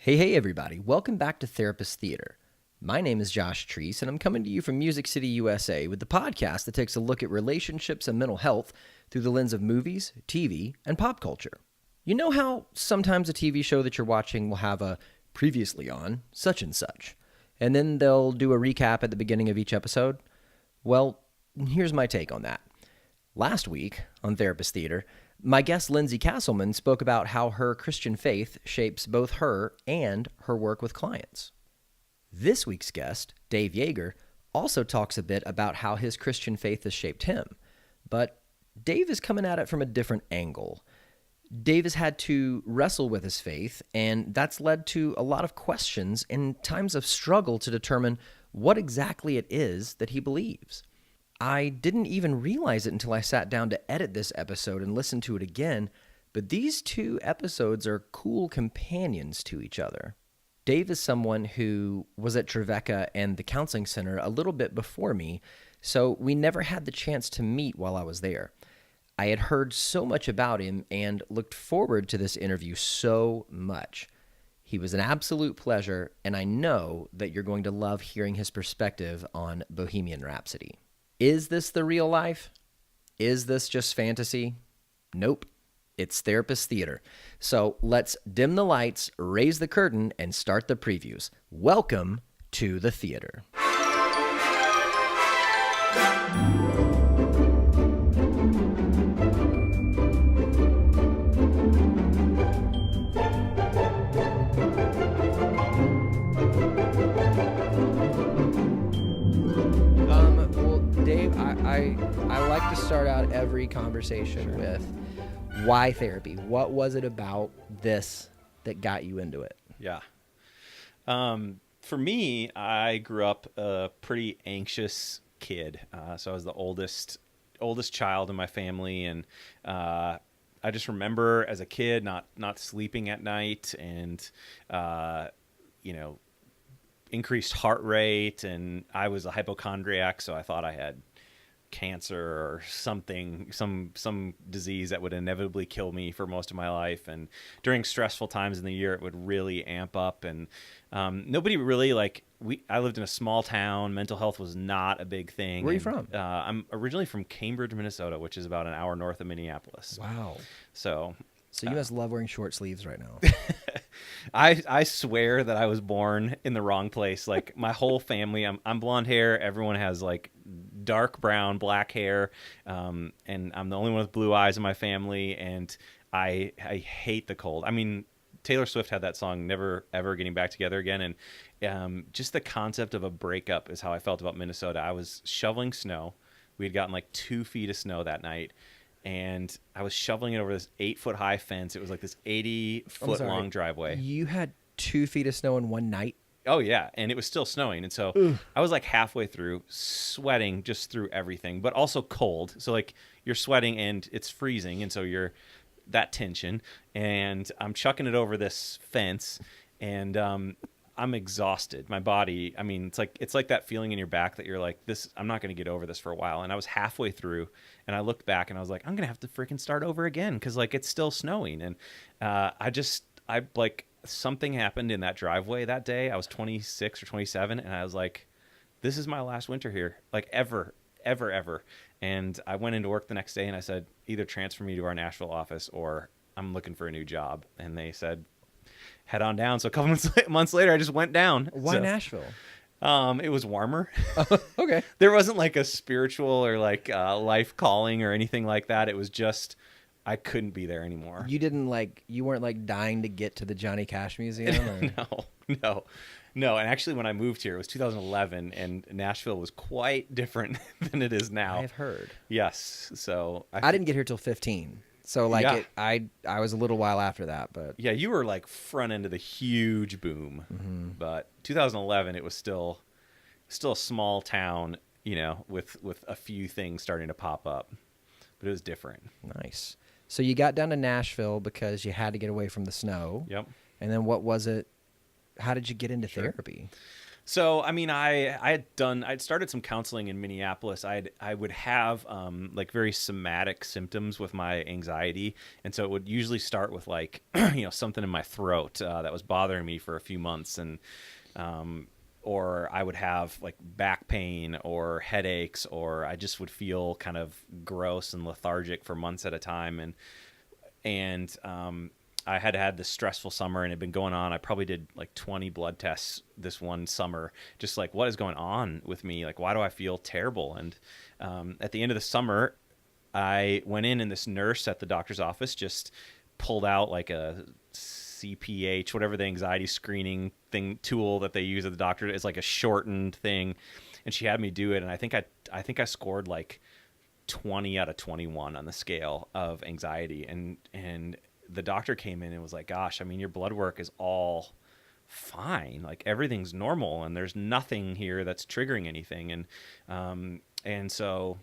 Hey, everybody. Welcome back to Therapist Theater. My name is Josh Treese, and I'm coming to you from Music City, USA, with the podcast that takes a look at relationships and mental health through the lens of movies, TV, and pop culture. You know how sometimes a TV show that you're watching will have a previously on such and such, and then they'll do a recap at the beginning of each episode? Well, here's my take on that. Last week on Therapist Theater, my guest Lindsay Castleman spoke about how her Christian faith shapes both her and her work with clients. This week's guest, Dave Jaeger, also talks a bit about how his Christian faith has shaped him, but Dave is coming at it from a different angle. Dave has had to wrestle with his faith, and that's led to a lot of questions and times of struggle to determine what exactly it is that he believes. I didn't even realize it until I sat down to edit this episode and listen to it again, but these two episodes are cool companions to each other. Dave is someone who was at Trevecca and the counseling center a little bit before me, so we never had the chance to meet while I was there. I had heard so much about him and looked forward to this interview so much. He was an absolute pleasure, and I know that you're going to love hearing his perspective on Bohemian Rhapsody. Is this the real life? Is this just fantasy? Nope. It's Therapist Theater. So let's dim the lights, raise the curtain, and start the previews. Welcome to the theater. Dave, I like to start out every conversation with why therapy? What was it about this that got you into it? Yeah. For me, I grew up a pretty anxious kid. So I was the oldest child in my family, and I just remember as a kid not sleeping at night, and increased heart rate, and I was a hypochondriac, so I thought I had cancer or something, some disease that would inevitably kill me for most of my life. And during stressful times in the year, it would really amp up. And nobody really I lived in a small town. Mental health was not a big thing. Where are you from? I'm originally from Cambridge, Minnesota, which is about an hour north of Minneapolis. Wow. So you must love wearing short sleeves right now. I swear that I was born in the wrong place. Like my whole family, I'm blonde hair. Everyone has like dark brown, black hair, and I'm the only one with blue eyes in my family. And I hate the cold. I mean, Taylor Swift had that song "Never Ever Getting Back Together Again," and just the concept of a breakup is how I felt about Minnesota. I was shoveling snow. We had gotten like 2 feet of snow that night. And I was shoveling it over this 8-foot-high fence. It was like this 80-foot-long driveway. You had 2 feet of snow in one night? Oh, yeah. And it was still snowing. And so I was like halfway through, sweating just through everything, but also cold. So like you're sweating and it's freezing. And so you're that tension. And I'm chucking it over this fence. And I'm exhausted. My body, I mean, it's like that feeling in your back that you're like, I'm not going to get over this for a while. And I was halfway through, and I looked back, and I was like, I'm going to have to freaking start over again because like it's still snowing. And something happened in that driveway that day. I was 26 or 27, and I was like, this is my last winter here, like ever. And I went into work the next day, and I said, either transfer me to our Nashville office or I'm looking for a new job. And they said, head on down. So a couple months later, I just went down. Why Nashville? It was warmer. Okay. There wasn't like a spiritual or like life calling or anything like that. It was just, I couldn't be there anymore. You weren't like dying to get to the Johnny Cash Museum? Or? No. And actually when I moved here, it was 2011 and Nashville was quite different than it is now. I've heard. Yes. So I didn't get here till 15. So I was a little while after that, but yeah, you were like front end of the huge boom. Mm-hmm. But 2011, it was still a small town, with a few things starting to pop up, but it was different. Nice. So you got down to Nashville because you had to get away from the snow. Yep. And then what was it? How did you get into therapy? So, I mean, I'd started some counseling in Minneapolis. I would have like very somatic symptoms with my anxiety, and so it would usually start with like something in my throat that was bothering me for a few months, and or I would have like back pain or headaches, or I just would feel kind of gross and lethargic for months at a time, and I had had this stressful summer and it had been going on. I probably did like 20 blood tests this one summer, just like what is going on with me? Like, why do I feel terrible? And at the end of the summer, I went in and this nurse at the doctor's office just pulled out like a CPH, whatever the anxiety screening thing tool that they use at the doctor. It's like a shortened thing. And she had me do it. And I think I scored like 20 out of 21 on the scale of anxiety. And the doctor came in and was like, gosh, I mean, your blood work is all fine. Like everything's normal and there's nothing here that's triggering anything. And so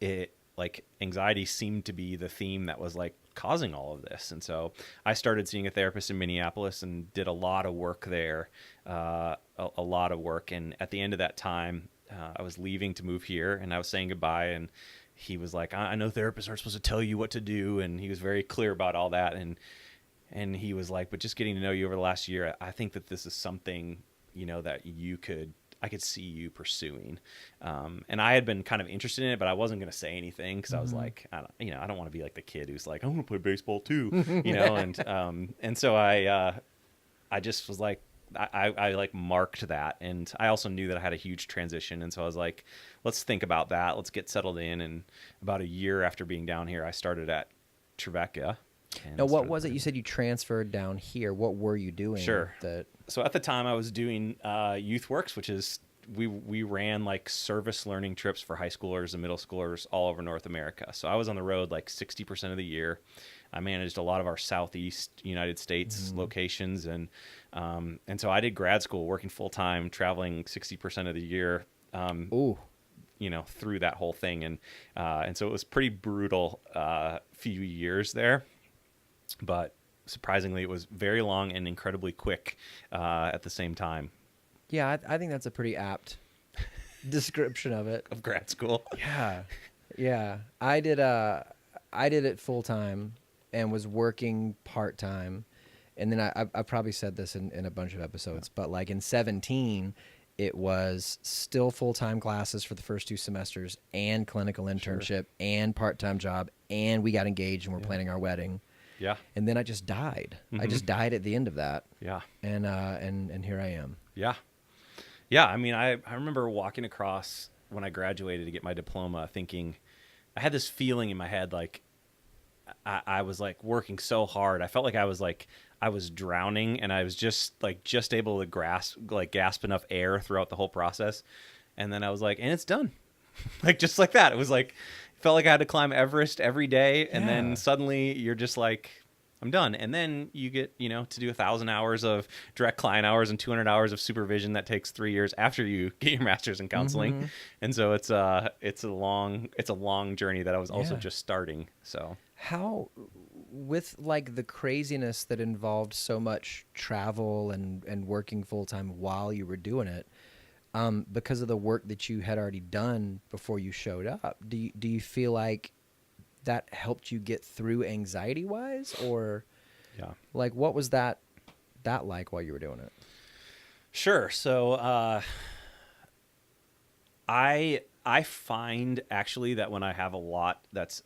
it like anxiety seemed to be the theme that was like causing all of this. And so I started seeing a therapist in Minneapolis and did a lot of work there, a lot of work. And at the end of that time, I was leaving to move here and I was saying goodbye, and he was like, I know therapists aren't supposed to tell you what to do. And he was very clear about all that. And he was like, but just getting to know you over the last year, I think that this is something, that I could see you pursuing. And I had been kind of interested in it, but I wasn't going to say anything because I was like, I don't want to be like the kid who's like, I want to play baseball too, and so I just was like, I like marked that. And I also knew that I had a huge transition. And so I was like, let's think about that. Let's get settled in. And about a year after being down here, I started at Trevecca. Now, what was it? You said you transferred down here. What were you doing? Sure. So at the time I was doing Youth Works, which is we ran like service learning trips for high schoolers and middle schoolers all over North America. So I was on the road like 60% of the year. I managed a lot of our Southeast United States locations, and so I did grad school, working full time, traveling 60% of the year. Through that whole thing, and so it was pretty brutal few years there, but surprisingly, it was very long and incredibly quick at the same time. Yeah, I think that's a pretty apt description of it. Of grad school. Yeah. I did it full time and was working part time, and then I probably said this in a bunch of episodes, but like in 2017, it was still full time classes for the first 2 semesters and clinical internship and part time job, and we got engaged and we're planning our wedding. Yeah. And then I just died. I just died at the end of that. Yeah. And here I am. Yeah. Yeah. I mean, I remember walking across when I graduated to get my diploma thinking, I had this feeling in my head like I was like working so hard. I felt like I was drowning, and I was just able to gasp enough air throughout the whole process. And then I was like, and it's done. Like just like that. It was like, felt like I had to climb Everest every day, and then suddenly you're just like, I'm done. And then you get, to do 1,000 hours of direct client hours and 200 hours of supervision that takes 3 years after you get your master's in counseling. And so it's a long journey that I was also just starting. So how, with like the craziness that involved so much travel and working full time while you were doing it, because of the work that you had already done before you showed up, do you feel like that helped you get through anxiety wise, or like what was that like while you were doing it? Sure. So I find actually that when I have a lot that's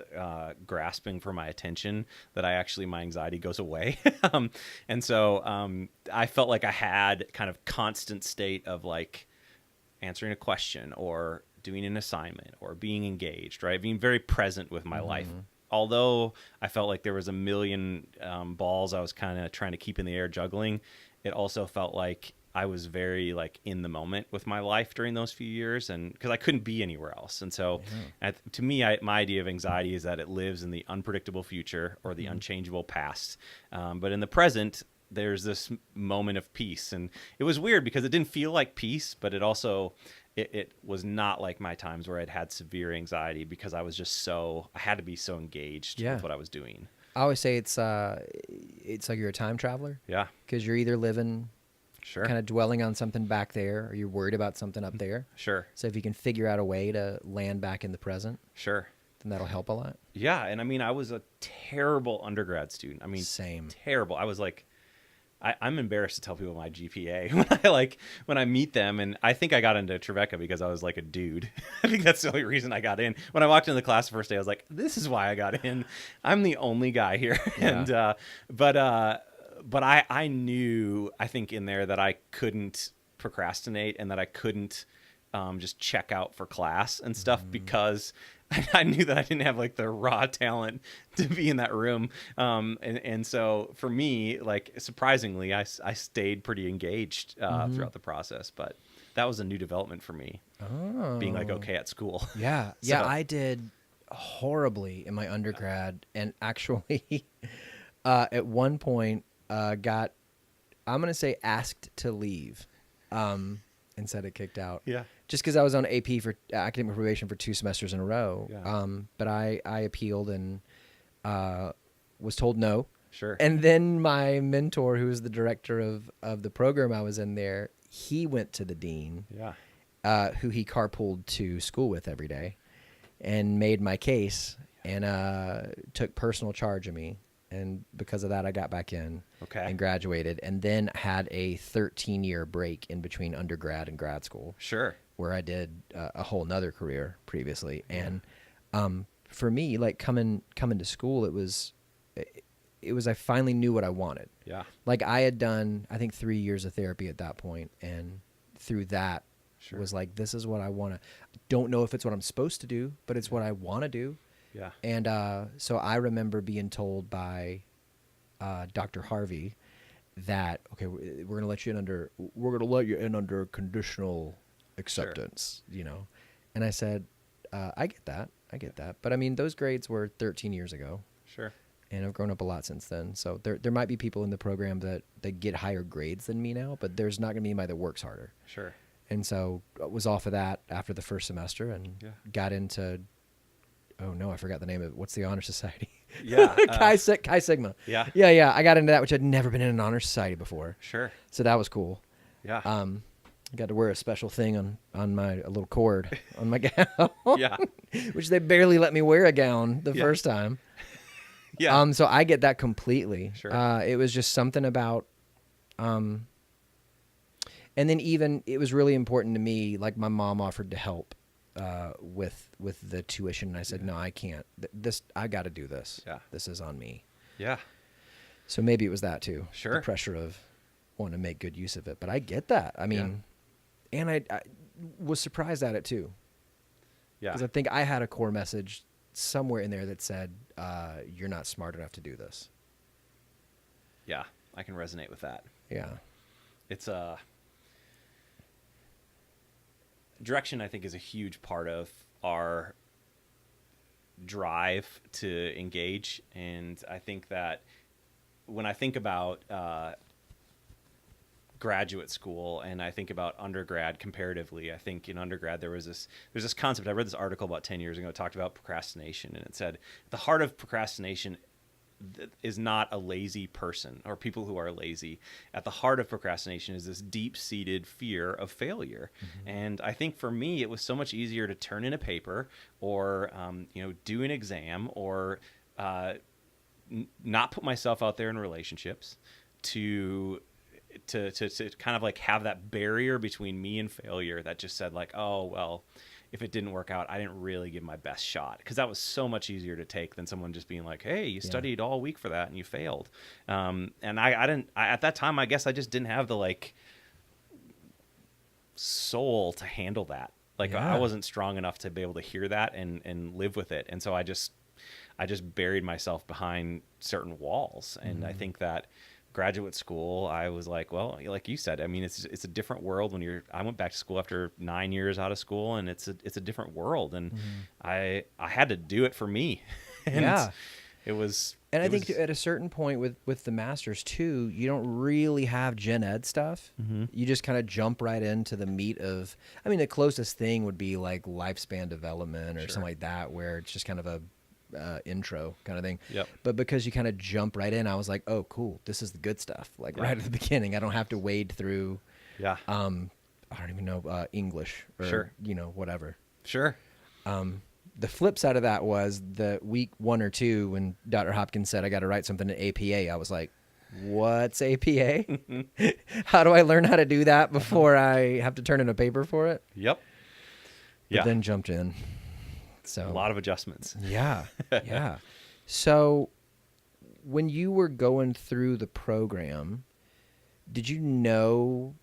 grasping for my attention, that my anxiety goes away. And so I felt like I had kind of constant state of like answering a question or doing an assignment or being engaged, right? Being very present with my life. Although I felt like there was a million balls I was kind of trying to keep in the air juggling, it also felt like I was very like in the moment with my life during those few years, and because I couldn't be anywhere else. And so to me, my idea of anxiety is that it lives in the unpredictable future or the unchangeable past. But in the present, there's this moment of peace. And it was weird because it didn't feel like peace, but it also... It was not like my times where I'd had severe anxiety because I was just I had to be so engaged with what I was doing. I always say it's like you're a time traveler. Yeah. Because you're either living Sure. kind of dwelling on something back there, or you're worried about something up there. Sure. So if you can figure out a way to land back in the present, Sure. then that'll help a lot. Yeah, and I mean, I was a terrible undergrad student. I mean, Same. terrible. I was like, I'm embarrassed to tell people my GPA when I meet them, and I think I got into Trevecca because I was like a dude. I think that's the only reason I got in. When I walked into the class the first day, I was like, this is why I got in. I'm the only guy here, Yeah. but I knew, I think, in there that I couldn't procrastinate and that I couldn't just check out for class and stuff because I knew that I didn't have like the raw talent to be in that room. And so for me, like, surprisingly, I stayed pretty engaged throughout the process, but that was a new development for me, being like, okay at school. Yeah. So- Yeah. I did horribly in my undergrad, and actually at one point got, I'm going to say, asked to leave instead of kicked out. Yeah. Just because I was on AP for academic probation for 2 semesters in a row. Yeah. But I appealed and was told no. Sure. And then my mentor, who was the director of the program I was in there, he went to the dean, Yeah. who he carpooled to school with every day, and made my case and took personal charge of me. And because of that, I got back in Okay. and graduated, and then had a 13-year break in between undergrad and grad school, Sure. where I did a whole nother career previously. And for me, like coming to school, it was I finally knew what I wanted. Yeah. Like I had done, I think 3 years of therapy at that point, and through that Sure. was like, this is what I want to. Don't know if it's what I'm supposed to do, but it's what I want to do. Yeah. And so I remember being told by Dr. Harvey that, okay, we're going to let you in under conditional acceptance, you know. And I said, I get that. But I mean, those grades were 13 years ago, Sure. and I've grown up a lot since then. So there might be people in the program that get higher grades than me now, but there's not going to be anybody that works harder. Sure. And so I was off of that after the first semester and got into, oh no, I forgot the name of it. What's the honor society? Yeah. Chi Sigma. Yeah. Yeah. I got into that, which I'd never been in an honor society before. Sure. So that was cool. Yeah. I got to wear a special thing on my a little cord on my gown. Yeah. Which they barely let me wear a gown the Yeah. first time. Yeah. So I get that completely. Sure. It was just something about, and then even it was really important to me. Like my mom offered to help with the tuition, and I said, no, I can't. I got to do this. Yeah. This is on me. Yeah. So maybe it was that too. Sure. The pressure of wanting to make good use of it. But I get that. I mean, and I was surprised at it too. Yeah. Because I think I had a core message somewhere in there that said, you're not smart enough to do this. Yeah. I can resonate with that. Yeah. It's direction, I think, is a huge part of our drive to engage. And I think that when I think about graduate school and I think about undergrad comparatively, I think in undergrad there's this concept. I read this article about 10 years ago. It talked about procrastination, and it said the heart of procrastination is not a lazy person or people who are lazy. At the heart of procrastination is this deep-seated fear of failure. Mm-hmm. And I think for me, it was so much easier to turn in a paper or do an exam or not put myself out there in relationships to kind of like have that barrier between me and failure that just said like, oh, well, if it didn't work out, I didn't really give my best shot, because that was so much easier to take than someone just being like, hey, you studied all week for that and you failed. And I didn't at that time, I guess I just didn't have the like soul to handle that. Like I wasn't strong enough to be able to hear that and live with it. And so I just buried myself behind certain walls. And I think that graduate school, I was like, well, like you said, I mean, it's a different world when I went back to school after 9 years out of school, and it's a different world. And I had to do it for me. And it was, and I think at a certain point with the masters too, you don't really have gen ed stuff. Mm-hmm. You just kind of jump right into the meat of, I mean, the closest thing would be like lifespan development or something like that, where it's just kind of a intro kind of thing. Yep. But because you kind of jump right in, I was like, oh, cool, this is the good stuff. Like right at the beginning, I don't have to wade through. Yeah. I don't even know English or Sure. whatever. Sure. The flip side of that was the week 1 or 2 when Dr. Hopkins said I got to write something in APA. I was like, what's APA? How do I learn how to do that before I have to turn in a paper for it? Yep. But then jumped in. So a lot of adjustments. Yeah. Yeah. So when you were going through the program, did you know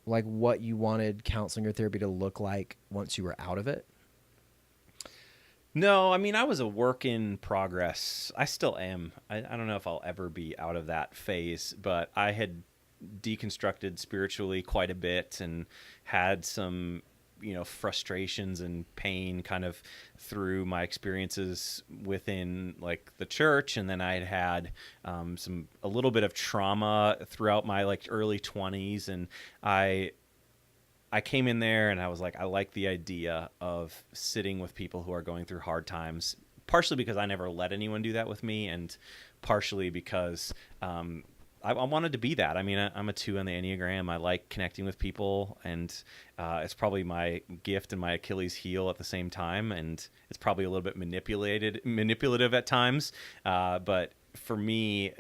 like what you wanted counseling or therapy to look like once you were out of it? No, I mean, I was a work in progress. I still am. I don't know if I'll ever be out of that phase, but I had deconstructed spiritually quite a bit and had some, frustrations and pain kind of through my experiences within like the church. And then I had a little bit of trauma throughout my like early 20s. And I came in there and I was like, I like the idea of sitting with people who are going through hard times, partially because I never let anyone do that with me, and partially because I wanted to be that. I mean, I'm a 2 on the Enneagram. I like connecting with people, and it's probably my gift and my Achilles heel at the same time, and it's probably a little bit manipulative at times. But for me,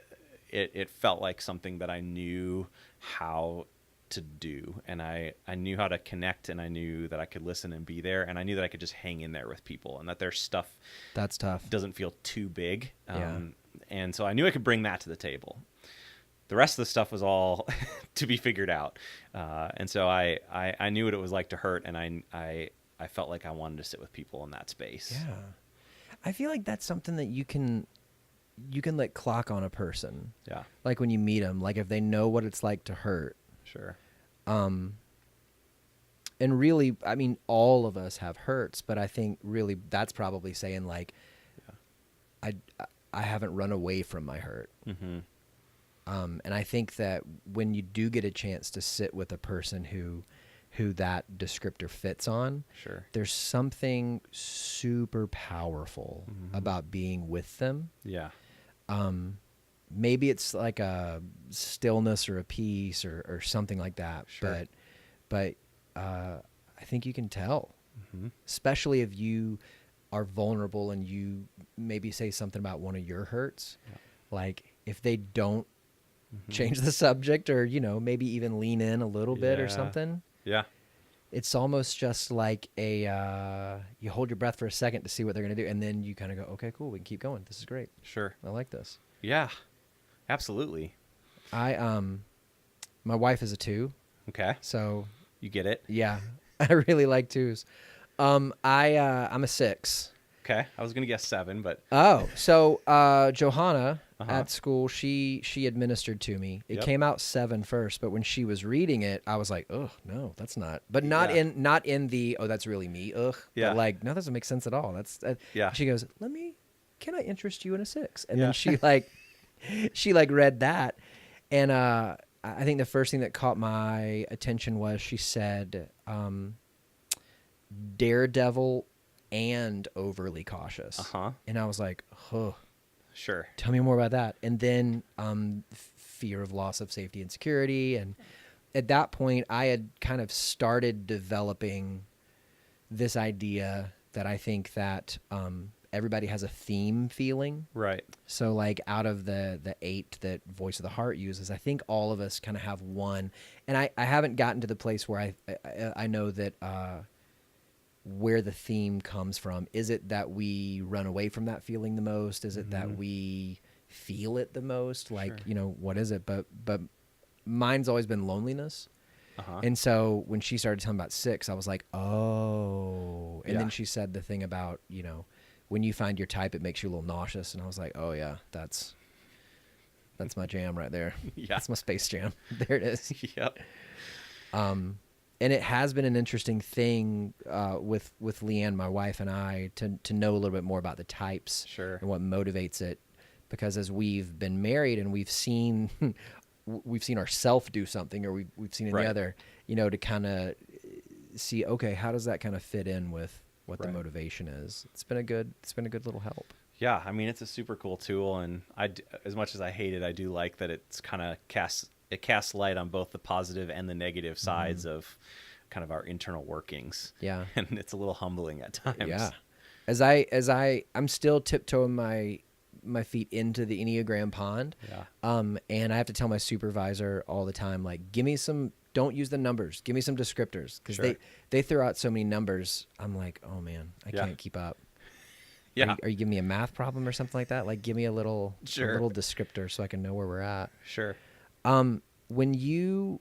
it felt like something that I knew how to do, and I knew how to connect, and I knew that I could listen and be there, and I knew that I could just hang in there with people, and that their stuff that's tough doesn't feel too big. Yeah. And so I knew I could bring that to the table. The rest of the stuff was all to be figured out, and so I knew what it was like to hurt, and I felt like I wanted to sit with people in that space. Yeah, I feel like that's something that you can like clock on a person. Yeah, like when you meet them, like if they know what it's like to hurt. Sure. And really, I mean, all of us have hurts, but I think really that's probably saying like, I haven't run away from my hurt. Mm-hmm. And I think that when you do get a chance to sit with a person who that descriptor fits on, sure, there's something super powerful about being with them. Yeah. Maybe it's like a stillness or a peace or something like that. Sure. But I think you can tell, especially if you are vulnerable and you maybe say something about one of your hurts. Yeah. Like if they don't change the subject or, maybe even lean in a little bit or something. Yeah. It's almost just like you hold your breath for a second to see what they're going to do. And then you kind of go, okay, cool. We can keep going. This is great. Sure. I like this. Yeah. Absolutely. My wife is a 2. Okay. So you get it. Yeah, I really like 2s. I'm a 6. Okay. I was going to guess 7, but. Oh, so Johanna at school, she administered to me. It came out 7 first, but when she was reading it, I was like, oh no, that's not. But not in the that's really me. Ugh. Yeah. But like, no, that doesn't make sense at all. That's yeah. She goes, can I interest you in a 6? And then she read that, and I think the first thing that caught my attention was she said, daredevil and overly cautious. And I was like, oh, sure. Tell me more about that. And then fear of loss of safety and security. And at that point, I had kind of started developing this idea that I think that everybody has a theme feeling. Right. So like out of the 8 that Voice of the Heart uses, I think all of us kind of have one. And I haven't gotten to the place where I know that where the theme comes from. Is it that we run away from that feeling the most? Is it that we feel it the most? Like, what is it? But mine's always been loneliness. And so when she started telling about 6, I was like, oh. And then she said the thing about, when you find your type, it makes you a little nauseous. And I was like, oh yeah, that's my jam right there. Yeah. That's my space jam. There it is. Yep. And it has been an interesting thing with Leigh-Ann, my wife, and I to know a little bit more about the types and what motivates it. Because as we've been married and we've seen ourselves do something, or we've seen the other, to kind of see, okay, how does that kind of fit in with what the motivation is? It's been a good little help. Yeah, I mean, it's a super cool tool, and as much as I hate it, I do like that it's kind of casts light on both the positive and the negative sides of kind of our internal workings. Yeah. And it's a little humbling at times. Yeah. I'm still tiptoeing my feet into the Enneagram pond. Yeah. And I have to tell my supervisor all the time, like, don't use the numbers. Give me some descriptors. Because Sure. they throw out so many numbers. I'm like, oh man, I Yeah. can't keep up. Yeah. Are you giving me a math problem or something like that? Like, give me a little descriptor so I can know where we're at. Sure. When you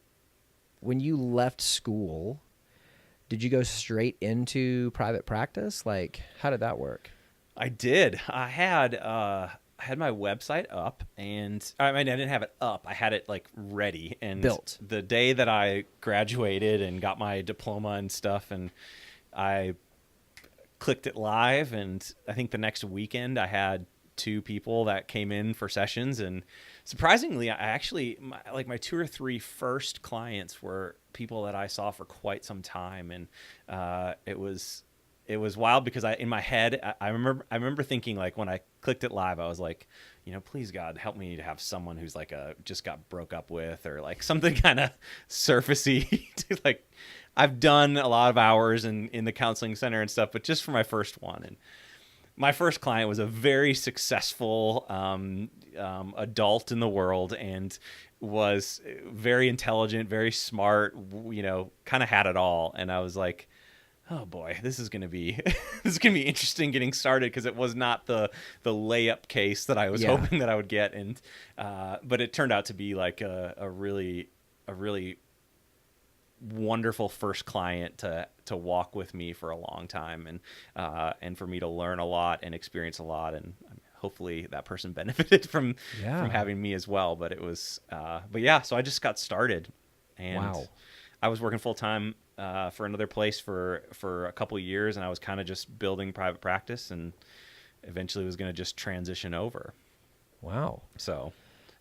left school, did you go straight into private practice? Like, how did that work? I did. I had my website up, and I mean, I didn't have it up. I had it like ready and Built. The day that I graduated and got my diploma and stuff, and I clicked it live, and I think the next weekend I had 2 people that came in for sessions, and surprisingly, I actually my 2 or 3 first clients were people that I saw for quite some time, and it was wild because in my head I remember thinking, like, when I clicked it live, I was like, please God, help me to have someone who's like just got broke up with, or like something kind of surfacey. Like, I've done a lot of hours in the counseling center and stuff, but just for my first one. And my first client was a very successful adult in the world, and was very intelligent, very smart, kind of had it all. And I was like, oh boy, this is going to be interesting getting started, because it was not the layup case that I was hoping that I would get. And but it turned out to be like a really wonderful first client to walk with me for a long time, and for me to learn a lot and experience a lot, and hopefully that person benefited from having me as well. But it was so I just got started, and I was working full time for another place for a couple of years, and I was kind of just building private practice, and eventually was going to just transition over. Wow. So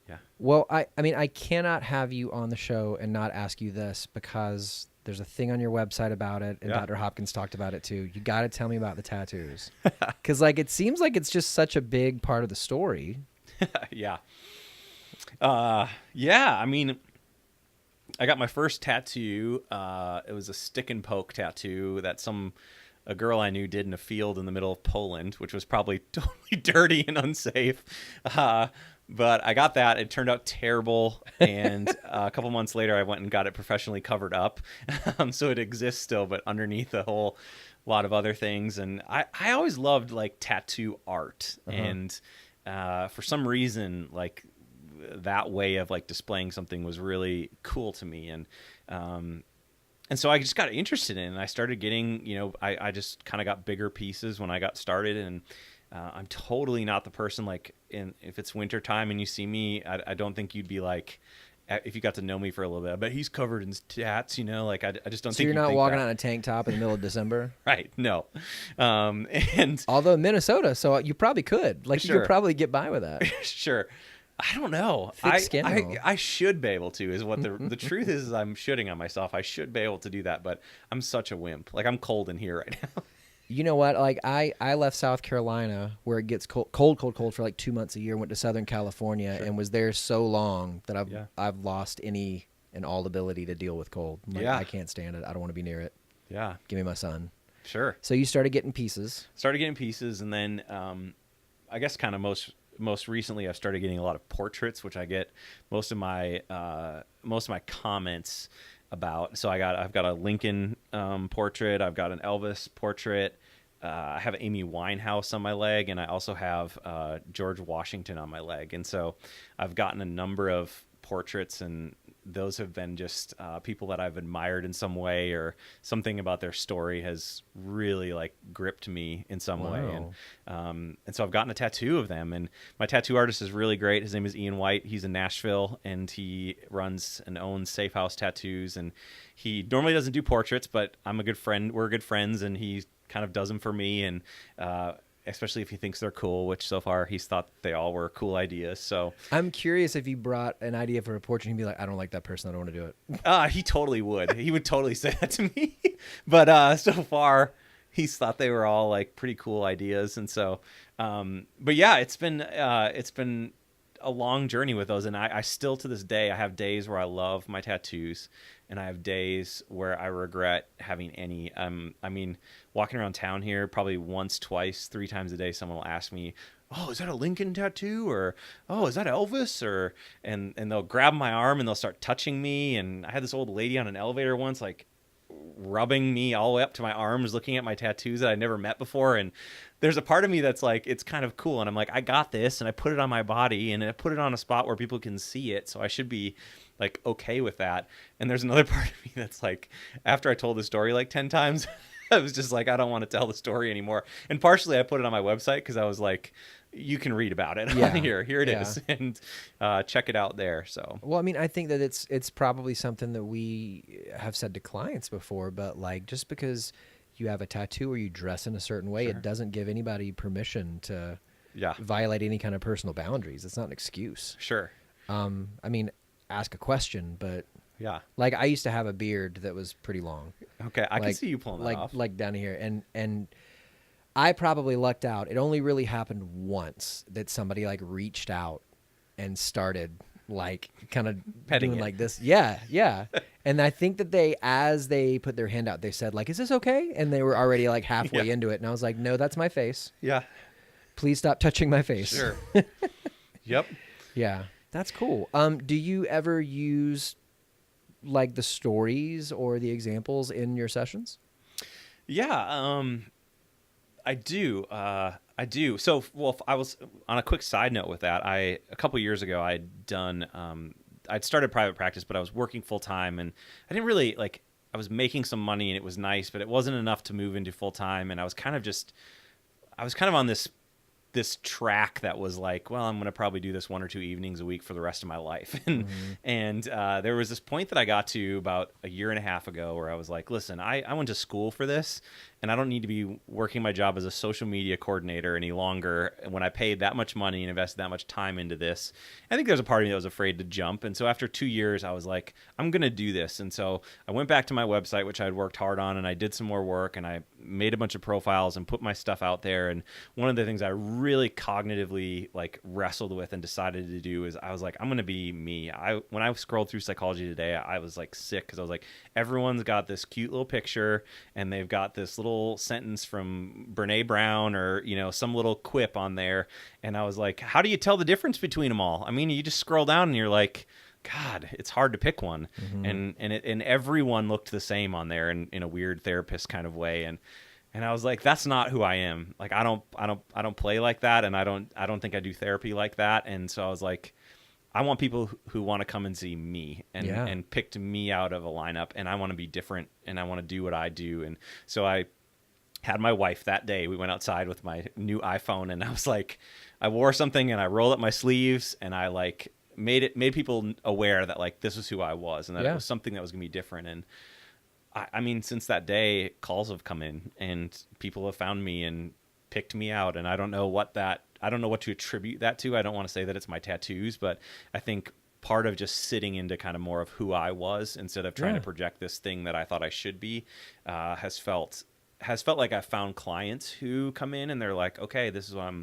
yeah. Well, I mean, I cannot have you on the show and not ask you this, because there's a thing on your website about it, and Dr. Hopkins talked about it too. You got to tell me about the tattoos, because like, it seems like it's just such a big part of the story. Yeah. I mean, I got my first tattoo. It was a stick and poke tattoo that a girl I knew did in a field in the middle of Poland, which was probably totally dirty and unsafe. But I got that. It turned out terrible. And a couple months later, I went and got it professionally covered up. So it exists still, but underneath a whole lot of other things. And I always loved like tattoo art. And for some reason, like, that way of like displaying something was really cool to me. And so I just got interested in it, and I started getting, I just kind of got bigger pieces when I got started. And I'm totally not the person, like, if it's winter time and you see me, I don't think you'd be like, if you got to know me for a little bit, I bet he's covered in tats, like, I just don't think you're you'd not think walking that. out in a tank top in the middle of December. Right. No. And although Minnesota, so you probably could, like, you Sure. could probably get by with that. Sure. I don't know. Thick skin and all. I should be able to, is what the truth is I'm shitting on myself. I should be able to do that, but I'm such a wimp. Like, I'm cold in here right now. You know what? Like, I left South Carolina, where it gets cold for like 2 months a year. Went to Southern California and was there so long that I've lost any and all ability to deal with cold. Like, I can't stand it. I don't want to be near it. Yeah. Give me my sun. Sure. So you started getting pieces. And then I guess kind of most recently I've started getting a lot of portraits, which I get most of my comments about. So I've got a Lincoln portrait, I've got an Elvis portrait, I have Amy Winehouse on my leg, and I also have George Washington on my leg. And so I've gotten a number of portraits, and those have been just people that I've admired in some way, or something about their story has really like gripped me in some way. And so I've gotten a tattoo of them, and my tattoo artist is really great. His name is Ian White. He's in Nashville, and he runs and owns Safe House Tattoos. And he normally doesn't do portraits, but I'm a good friend. We're good friends, and he kind of does them for me. And especially if he thinks they're cool, which so far he's thought they all were cool ideas. So I'm curious if you brought an idea for a portrait, he'd be like, I don't like that person, I don't want to do it. He totally would. He would totally say that to me. But so far, he's thought they were all like pretty cool ideas. And so, but yeah, it's been a long journey with those. And I still, to this day, I have days where I love my tattoos and I have days where I regret having any. I mean, walking around town here, probably once, twice, 3 times a day, someone will ask me, "Oh, is that a Lincoln tattoo?" Or, "Oh, is that Elvis?" Or, and they'll grab my arm and they'll start touching me. And I had this old lady on an elevator once, like rubbing me all the way up to my arms, looking at my tattoos that I'd never met before. And there's a part of me that's like, it's kind of cool. And I'm like, I got this, and I put it on my body, and I put it on a spot where people can see it. So I should be like okay with that. And there's another part of me that's like, after I told the story like 10 times, I was just like, I don't want to tell the story anymore. And partially I put it on my website because I was like, you can read about it on here. Here it is, and check it out there. So, well, I mean, I think that it's probably something that we have said to clients before, but like, just because you have a tattoo or you dress in a certain way, it doesn't give anybody permission to violate any kind of personal boundaries. It's not an excuse. Sure. I mean, ask a question, but yeah, like I used to have a beard that was pretty long. Okay, I can see you pulling that off. Like down here, and I probably lucked out. It only really happened once that somebody like reached out and started like kind of doing like this. Yeah, yeah. And I think that as they put their hand out, they said like, "Is this okay?" And they were already like halfway into it, and I was like, "No, that's my face. Yeah, please stop touching my face." Sure. Yep. Yeah, that's cool. Do you ever use like the stories or the examples in your sessions? Yeah, I do. I do. So, well, I was on a quick side note with that. A couple years ago, I'd started private practice, but I was working full time, and I didn't really like. I was making some money, and it was nice, but it wasn't enough to move into full time. And I was kind of on this track that was like, well, I'm going to probably do this 1 or 2 evenings a week for the rest of my life. And there was this point that I got to about a year and a half ago where I was like, listen, I went to school for this, and I don't need to be working my job as a social media coordinator any longer when I paid that much money and invested that much time into this. I think there's a part of me that was afraid to jump. And so after 2 years, I was like, I'm going to do this. And so I went back to my website, which I'd worked hard on, and I did some more work, and I made a bunch of profiles and put my stuff out there. And one of the things I really cognitively like wrestled with and decided to do is I was like, I'm going to be me. When I scrolled through Psychology Today, I was like sick because I was like, everyone's got this cute little picture and they've got this little sentence from Brene Brown or, some little quip on there. And I was like, how do you tell the difference between them all? I mean, you just scroll down and you're like, God, it's hard to pick one. And everyone looked the same on there in a weird therapist kind of way. And I was like, that's not who I am. Like, I don't play like that. And I don't think I do therapy like that. And so I was like, I want people who want to come and see me and picked me out of a lineup, and I want to be different and I want to do what I do. And so I had my wife that day. We went outside with my new iPhone, and I was like, I wore something and I rolled up my sleeves and I like made people aware that like this was who I was and that it was something that was going to be different. And I mean, since that day, calls have come in and people have found me and picked me out. And I don't know what to attribute that to. I don't want to say that it's my tattoos, but I think part of just sitting into kind of more of who I was instead of trying to project this thing that I thought I should be, has felt like I found clients who come in and they're like, okay, this is what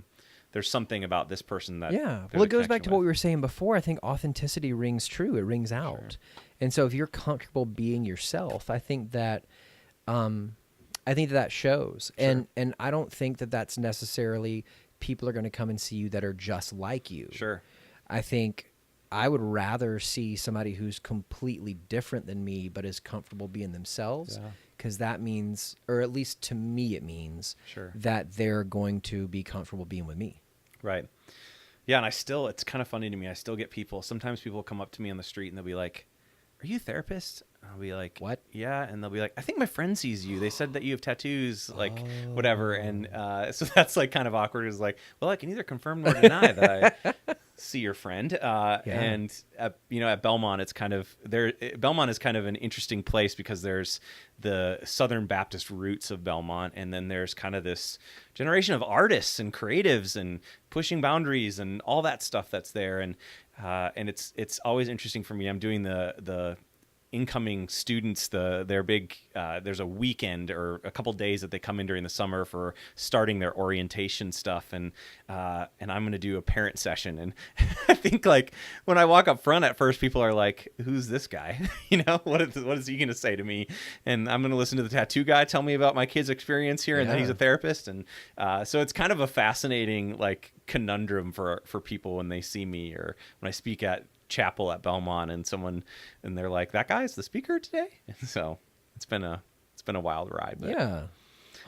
there's something about this person that. Yeah. Well, it goes back to what we were saying before. I think authenticity rings true. It rings out. Sure. And so if you're comfortable being yourself, I think that shows. Sure. And I don't think that that's necessarily people are going to come and see you that are just like you. Sure. I think I would rather see somebody who's completely different than me but is comfortable being themselves, because that means, or at least to me it means, that they're going to be comfortable being with me. Right. Yeah, and it's kind of funny to me. I still get sometimes people come up to me on the street and they'll be like, are you a therapist? I'll be like, what? Yeah. And they'll be like, I think my friend sees you. They said that you have tattoos, like whatever. And so that's like kind of awkward. It's like, well, I can neither confirm nor deny that I see your friend. And at Belmont, it's kind of Belmont is kind of an interesting place because there's the Southern Baptist roots of Belmont. And then there's kind of this generation of artists and creatives and pushing boundaries and all that stuff that's there. And it's always interesting for me. I'm doing the incoming students, their big there's a weekend or a couple days that they come in during the summer for starting their orientation stuff, and I'm going to do a parent session. And I think like when I walk up front at first, people are like, who's this guy? What is he going to say to me? And I'm going to listen to the tattoo guy tell me about my kid's experience here, and that he's a therapist. And so it's kind of a fascinating like conundrum for people when they see me, or when I speak at chapel at Belmont and they're like, that guy's the speaker today. And so it's been a wild ride. But. Yeah.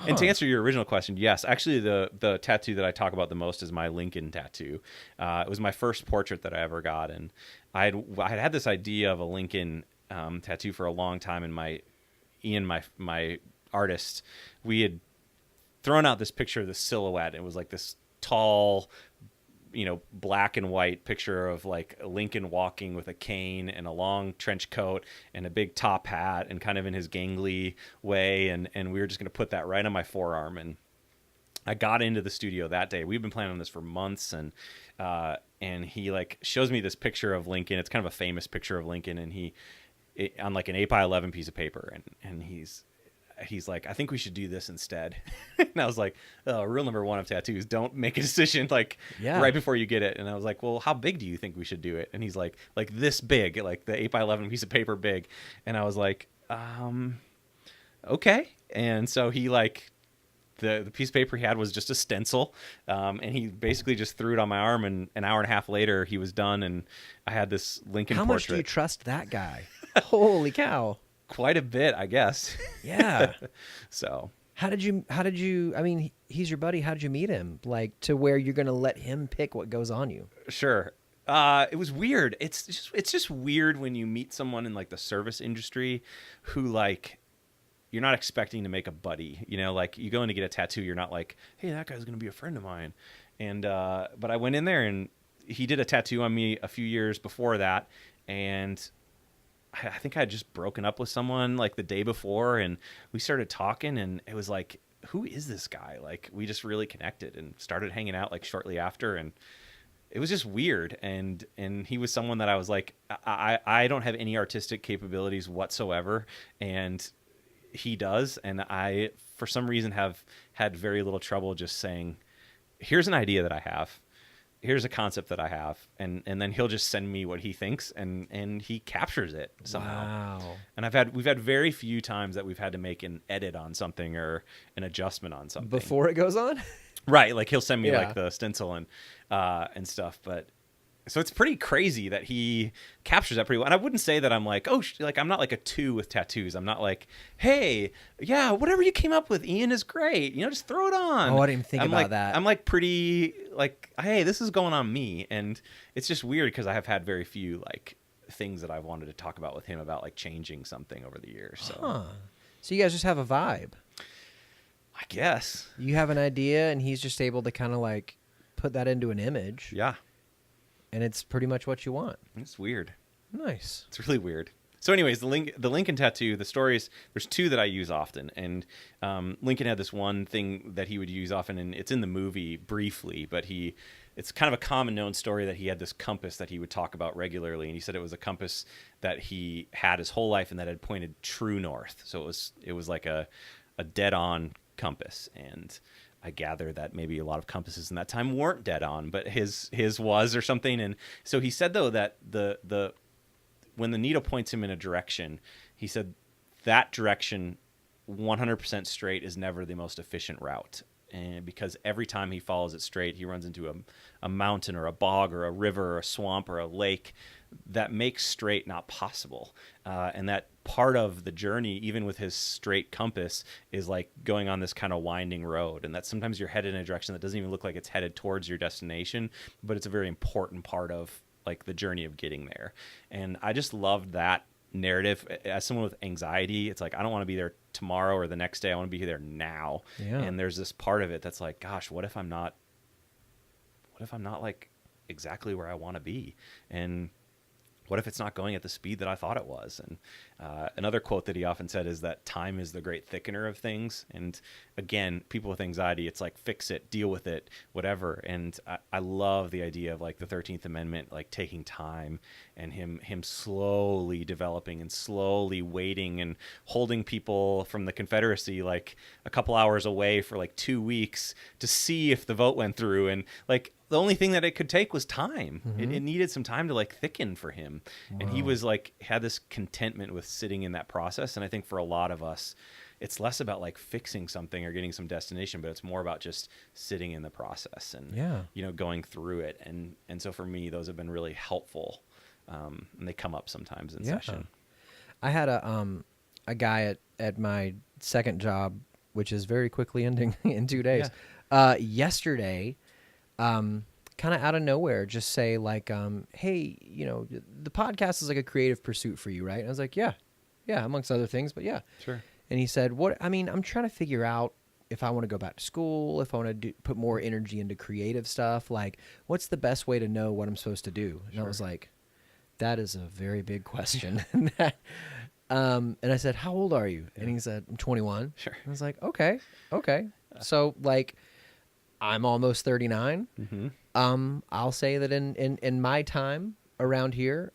And to answer your original question, yes, actually the tattoo that I talk about the most is my Lincoln tattoo. It was my first portrait that I ever got, and I had this idea of a Lincoln tattoo for a long time. And Ian, my artist, we had thrown out this picture of the silhouette. It was like this tall, black and white picture of like Lincoln walking with a cane and a long trench coat and a big top hat and kind of in his gangly way. And we were just going to put that right on my forearm. And I got into the studio that day. We've been planning on this for months. And he like shows me this picture of Lincoln. It's kind of a famous picture of Lincoln. And on like an 8x11 piece of paper. And he's like, I think we should do this instead. And I was like, oh, rule number 1 of tattoos, don't make a decision like right before you get it. And I was like, well, how big do you think we should do it? And he's like this big, like the 8x11 piece of paper big. And I was like, okay. And so he like, the piece of paper he had was just a stencil. And he basically just threw it on my arm, and an hour and a half later he was done. And I had this Lincoln portrait. How much do you trust that guy? Holy cow. Quite a bit, I guess. Yeah. So how did you, I mean, he's your buddy. How did you meet him? Like to where you're going to let him pick what goes on you? Sure. It was weird. It's just weird when you meet someone in like the service industry who like, you're not expecting to make a buddy, like you go in to get a tattoo. You're not like, hey, that guy's going to be a friend of mine. And, but I went in there and he did a tattoo on me a few years before that. And I think I had just broken up with someone like the day before, and we started talking, and it was like, who is this guy? Like we just really connected and started hanging out like shortly after, and it was just weird. And he was someone that I was like, I don't have any artistic capabilities whatsoever, and he does. And I, for some reason, have had very little trouble just saying, here's an idea that I have. Here's a concept that I have, and then he'll just send me what he thinks, and he captures it somehow. Wow. And we've had very few times that we've had to make an edit on something or an adjustment on something Before it goes on? Right, like he'll send me like the stencil and stuff, but so it's pretty crazy that he captures that pretty well. And I wouldn't say that I'm like, like I'm not like a 2 with tattoos. I'm not like, hey, yeah, whatever you came up with, Ian, is great. Just throw it on. Oh, I didn't even think about that. I'm like pretty like, hey, this is going on me. And it's just weird because I have had very few like things that I've wanted to talk about with him about like changing something over the years. So, So you guys just have a vibe. I guess. You have an idea, and he's just able to kind of like put that into an image. Yeah. And it's pretty much what you want. It's weird. Nice. It's really weird. So anyways, the Lincoln tattoo, the stories, there's 2 that I use often. And Lincoln had this one thing that he would use often, and it's in the movie briefly, but it's kind of a common known story that he had this compass that he would talk about regularly. And he said it was a compass that he had his whole life and that had pointed true north. So it was like a dead on compass. And I gather that maybe a lot of compasses in that time weren't dead on, but his was or something. And so he said though that the when the needle points him in a direction, he said that direction 100% straight is never the most efficient route. And because every time he follows it straight, he runs into a mountain or a bog or a river or a swamp or a lake that makes straight not possible. And that part of the journey, even with his straight compass, is like going on this kind of winding road. And that sometimes you're headed in a direction that doesn't even look like it's headed towards your destination, but it's a very important part of like the journey of getting there. And I just loved that narrative. As someone with anxiety, it's like I don't want to be there tomorrow or the next day. I want to be there now. Yeah. And there's this part of it that's like, gosh, what if I'm not like exactly where I want to be? And what if it's not going at the speed that I thought it was? And another quote that he often said is that time is the great thickener of things. And again, people with anxiety, it's like, fix it, deal with it, whatever. And I love the idea of like the 13th Amendment, like taking time, and him slowly developing and slowly waiting and holding people from the Confederacy like a couple hours away for like 2 weeks to see if the vote went through. And like, the only thing that it could take was time. It needed some time to like thicken for him. Wow. And he was like, had this contentment with sitting in that process. And I think for a lot of us, it's less about like fixing something or getting some destination, but it's more about just sitting in the process and, you know, going through it. And so for me, those have been really helpful. And they come up sometimes in session. I had a guy at my second job, which is very quickly ending in 2 days. Yesterday, kind of out of nowhere, just say like, hey, you know, the podcast is like a creative pursuit for you, right? And I was like, yeah, amongst other things, but yeah. Sure. And he said, I'm trying to figure out if I want to go back to school, if I want to put more energy into creative stuff, like what's the best way to know what I'm supposed to do? And I was like, that is a very big question. And I said, how old are you? And he said, I'm 21. Sure. I was like, okay. So like, I'm almost 39. I'll say that in my time around here,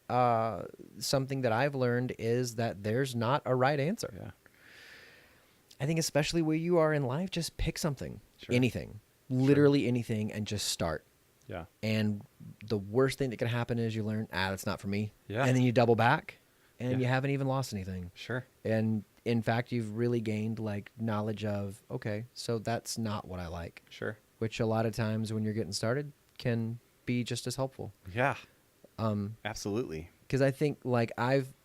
something that I've learned is that there's not a right answer. Yeah. I think especially where you are in life, just pick something, anything, literally anything, and just start. Yeah. And the worst thing that can happen is you learn, that's not for me. Yeah. And then you double back, and you haven't even lost anything. Sure. And in fact, you've really gained like knowledge of, okay, so that's not what I like. Sure. Which a lot of times when you're getting started can be just as helpful. Yeah. Absolutely. Because I think like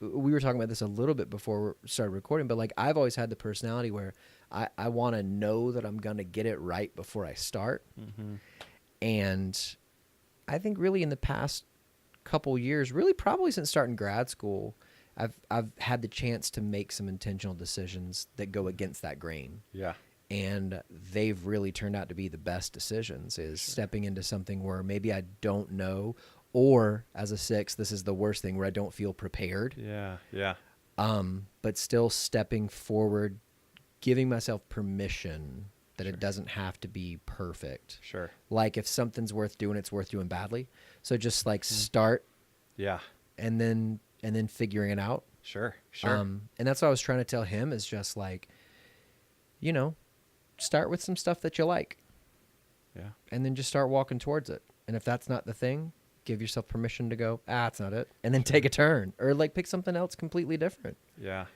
we were talking about this a little bit before we started recording, but like I've always had the personality where I want to know that I'm going to get it right before I start. And I think really in the past couple years, really probably since starting grad school, I've had the chance to make some intentional decisions that go against that grain. Yeah. And they've really turned out to be the best decisions, is stepping into something where maybe I don't know, or as a 6, this is the worst thing, where I don't feel prepared. Yeah. Yeah. But still stepping forward, giving myself permission that it doesn't have to be perfect. Sure. Like if something's worth doing, it's worth doing badly. So just like start. Yeah. And then figuring it out. Sure. Sure. And that's what I was trying to tell him, is just like, you know, start with some stuff that you like. Yeah. And then just start walking towards it. And if that's not the thing, give yourself permission to go, it's not it. And then take a turn, or like pick something else completely different. Yeah.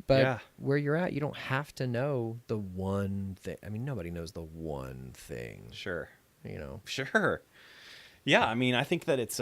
But where you're at, you don't have to know the one thing. I mean, nobody knows the one thing. Sure. You know? Sure. Yeah. I mean, I think that it's,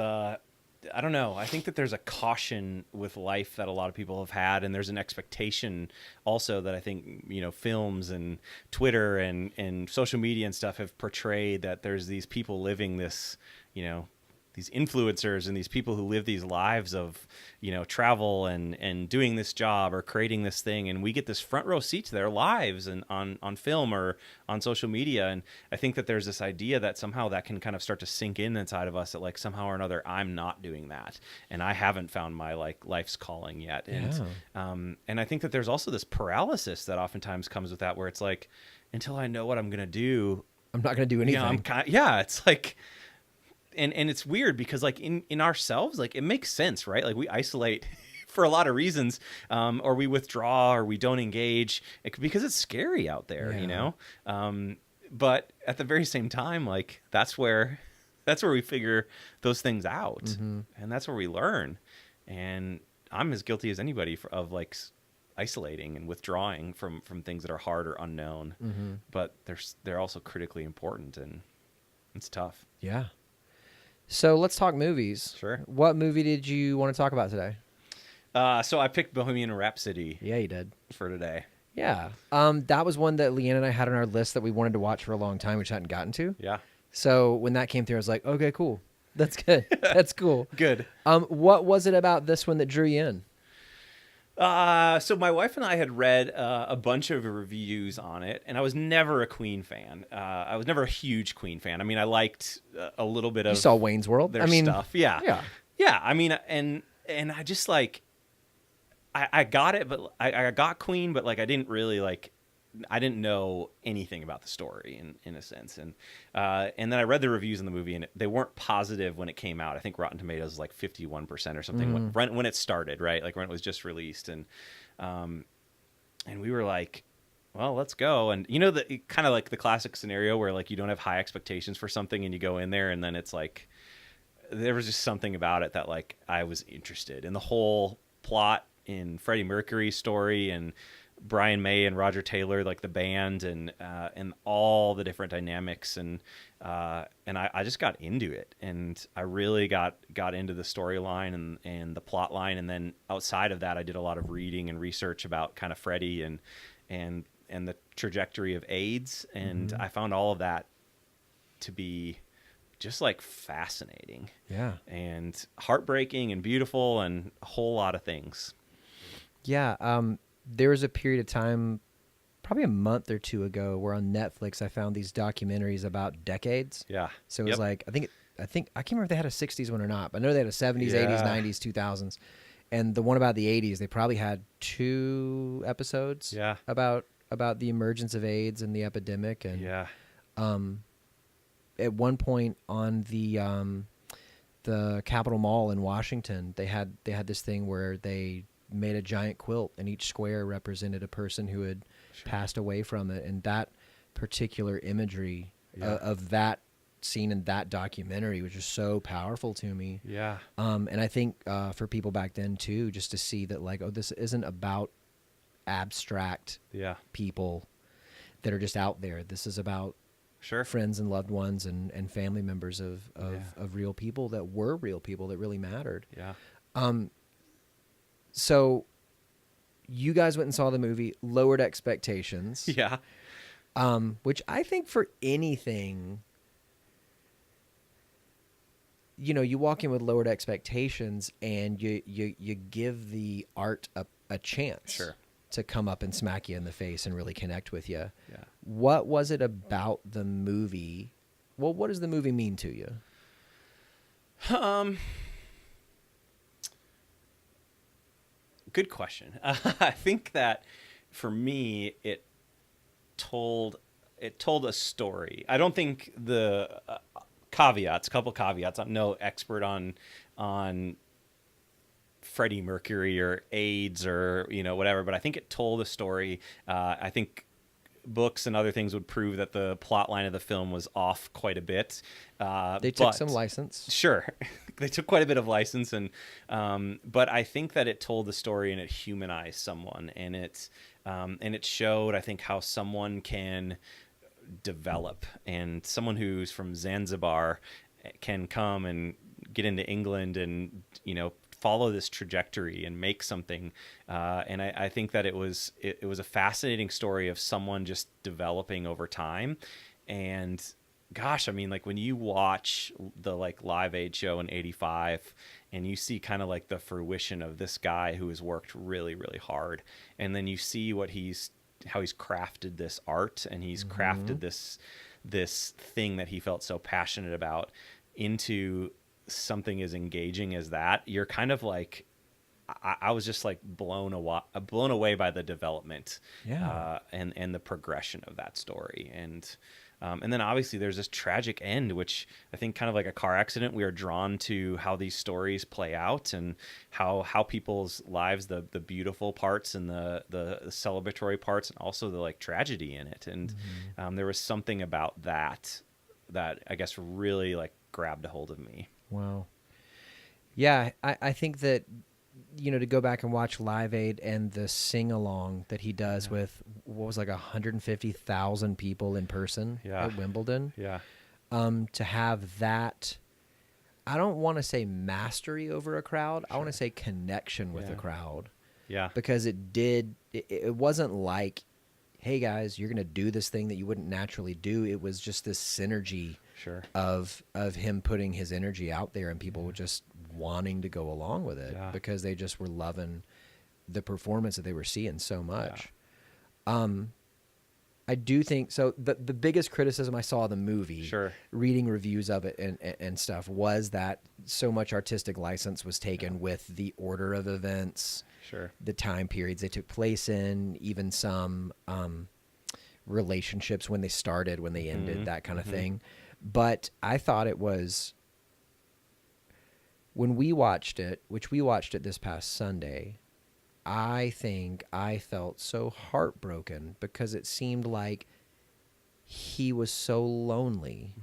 I don't know. I think that there's a caution with life that a lot of people have had, and there's an expectation also that I think, you know, films and Twitter and social media and stuff have portrayed, that there's these people living this, you know, these influencers and these people who live these lives of, you know, travel and doing this job or creating this thing. And we get this front row seat to their lives and on film or on social media. And I think that there's this idea that somehow that can kind of start to sink in inside of us, that like somehow or another, I'm not doing that. And I haven't found my like life's calling yet. And I think that there's also this paralysis that oftentimes comes with that, where it's like, until I know what I'm going to do, I'm not going to do anything. You know, it's like, and it's weird because like in ourselves, like it makes sense, right? Like we isolate for a lot of reasons, or we withdraw, or we don't engage because it's scary out there, you know? But at the very same time, like that's where we figure those things out, and that's where we learn. And I'm as guilty as anybody of like isolating and withdrawing from things that are hard or unknown, but they're also critically important, and it's tough. Yeah. So let's talk movies. Sure. What movie did you want to talk about today? So I picked Bohemian Rhapsody. Yeah, you did. For today. Yeah. That was one that Leigh-Ann and I had on our list that we wanted to watch for a long time, which hadn't gotten to. Yeah. So when that came through, I was like, okay, cool. That's good. That's cool. Good. What was it about this one that drew you in? So my wife and I had read a bunch of reviews on it, and I was never a Queen fan. I was never a huge Queen fan. I mean, I liked a little bit of You saw Wayne's World. their stuff. Yeah. Yeah. Yeah. I mean, and and I just like, I got it, but I got Queen, but like I didn't really like, I didn't know anything about the story in a sense, and then I read the reviews in the movie, and they weren't positive when it came out. I think Rotten Tomatoes was like 51% or something when it started, right? Like when it was just released, and we were like, well, let's go. And you know, the kind of like the classic scenario where like you don't have high expectations for something and you go in there and then it's like, there was just something about it that like I was interested in the whole plot, in Freddie Mercury's story, and Brian May and Roger Taylor, like the band, and all the different dynamics, and I just got into it, and I really got into the storyline and the plot line, and then outside of that, I did a lot of reading and research about kind of Freddie and the trajectory of AIDS, and I found all of that to be just like fascinating, and heartbreaking and beautiful, and a whole lot of things. There was a period of time, probably a month or two ago, where on Netflix I found these documentaries about decades. Yeah. So it was like, I think I can't remember if they had a 60s one or not, but I know they had a 70s, 80s, 90s, 2000s. And the one about the 80s, they probably had 2 episodes about the emergence of AIDS and the epidemic. And at one point on the Capitol Mall in Washington, they had this thing where they made a giant quilt, and each square represented a person who had passed away from it. And that particular imagery of that scene in that documentary was just so powerful to me. And I think for people back then too, just to see that like, oh, this isn't about abstract people that are just out there. This is about friends and loved ones and family members of real people that were real people that really mattered. So you guys went and saw the movie, lowered expectations. Which I think for anything, you know, you walk in with lowered expectations and you give the art a chance to come up and smack you in the face and really connect with you. What was it about the movie? Well, what does the movie mean to you? Good question. I think that for me, it told a story. I don't think the caveats, a couple caveats. I'm no expert on Freddie Mercury or AIDS or, you know, whatever, but I think it told a story. I think books and other things would prove that the plot line of the film was off quite a bit. They took some license. Sure. They took quite a bit of license, and but I think that it told the story and it humanized someone, and it showed, I think, how someone can develop, and someone who's from Zanzibar can come and get into England and, you know, follow this trajectory and make something. And I think that it was a fascinating story of someone just developing over time. And gosh, I mean, like when you watch the like Live Aid show in '85 and you see kind of like the fruition of this guy who has worked really, really hard, and then you see how he's crafted this art, and he's crafted this thing that he felt so passionate about into something as engaging as that, you're kind of like, I was just like blown away by the development and the progression of that story. And then obviously there's this tragic end, which I think kind of like a car accident, we are drawn to how these stories play out and how people's lives, the beautiful parts and the celebratory parts, and also the like tragedy in it. And there was something about that I guess really like grabbed a hold of me. Wow. Yeah, I think that, you know, to go back and watch Live Aid and the sing-along that he does with, what was like 150,000 people in person at Wimbledon. To have that, I don't want to say mastery over a crowd. I want to say connection with a crowd. Because it wasn't like, hey guys, you're going to do this thing that you wouldn't naturally do. It was just this synergy of him putting his energy out there, and people were just wanting to go along with it because they just were loving the performance that they were seeing so much. I do think so. The biggest criticism I saw of the movie, Sure. reading reviews of it and stuff, was that so much artistic license was taken with the order of events, Sure. the time periods they took place in, even some relationships, when they started, when they ended, that kind of thing. But I thought it was, when we watched it, which we watched it this past Sunday, I think I felt so heartbroken because it seemed like he was so lonely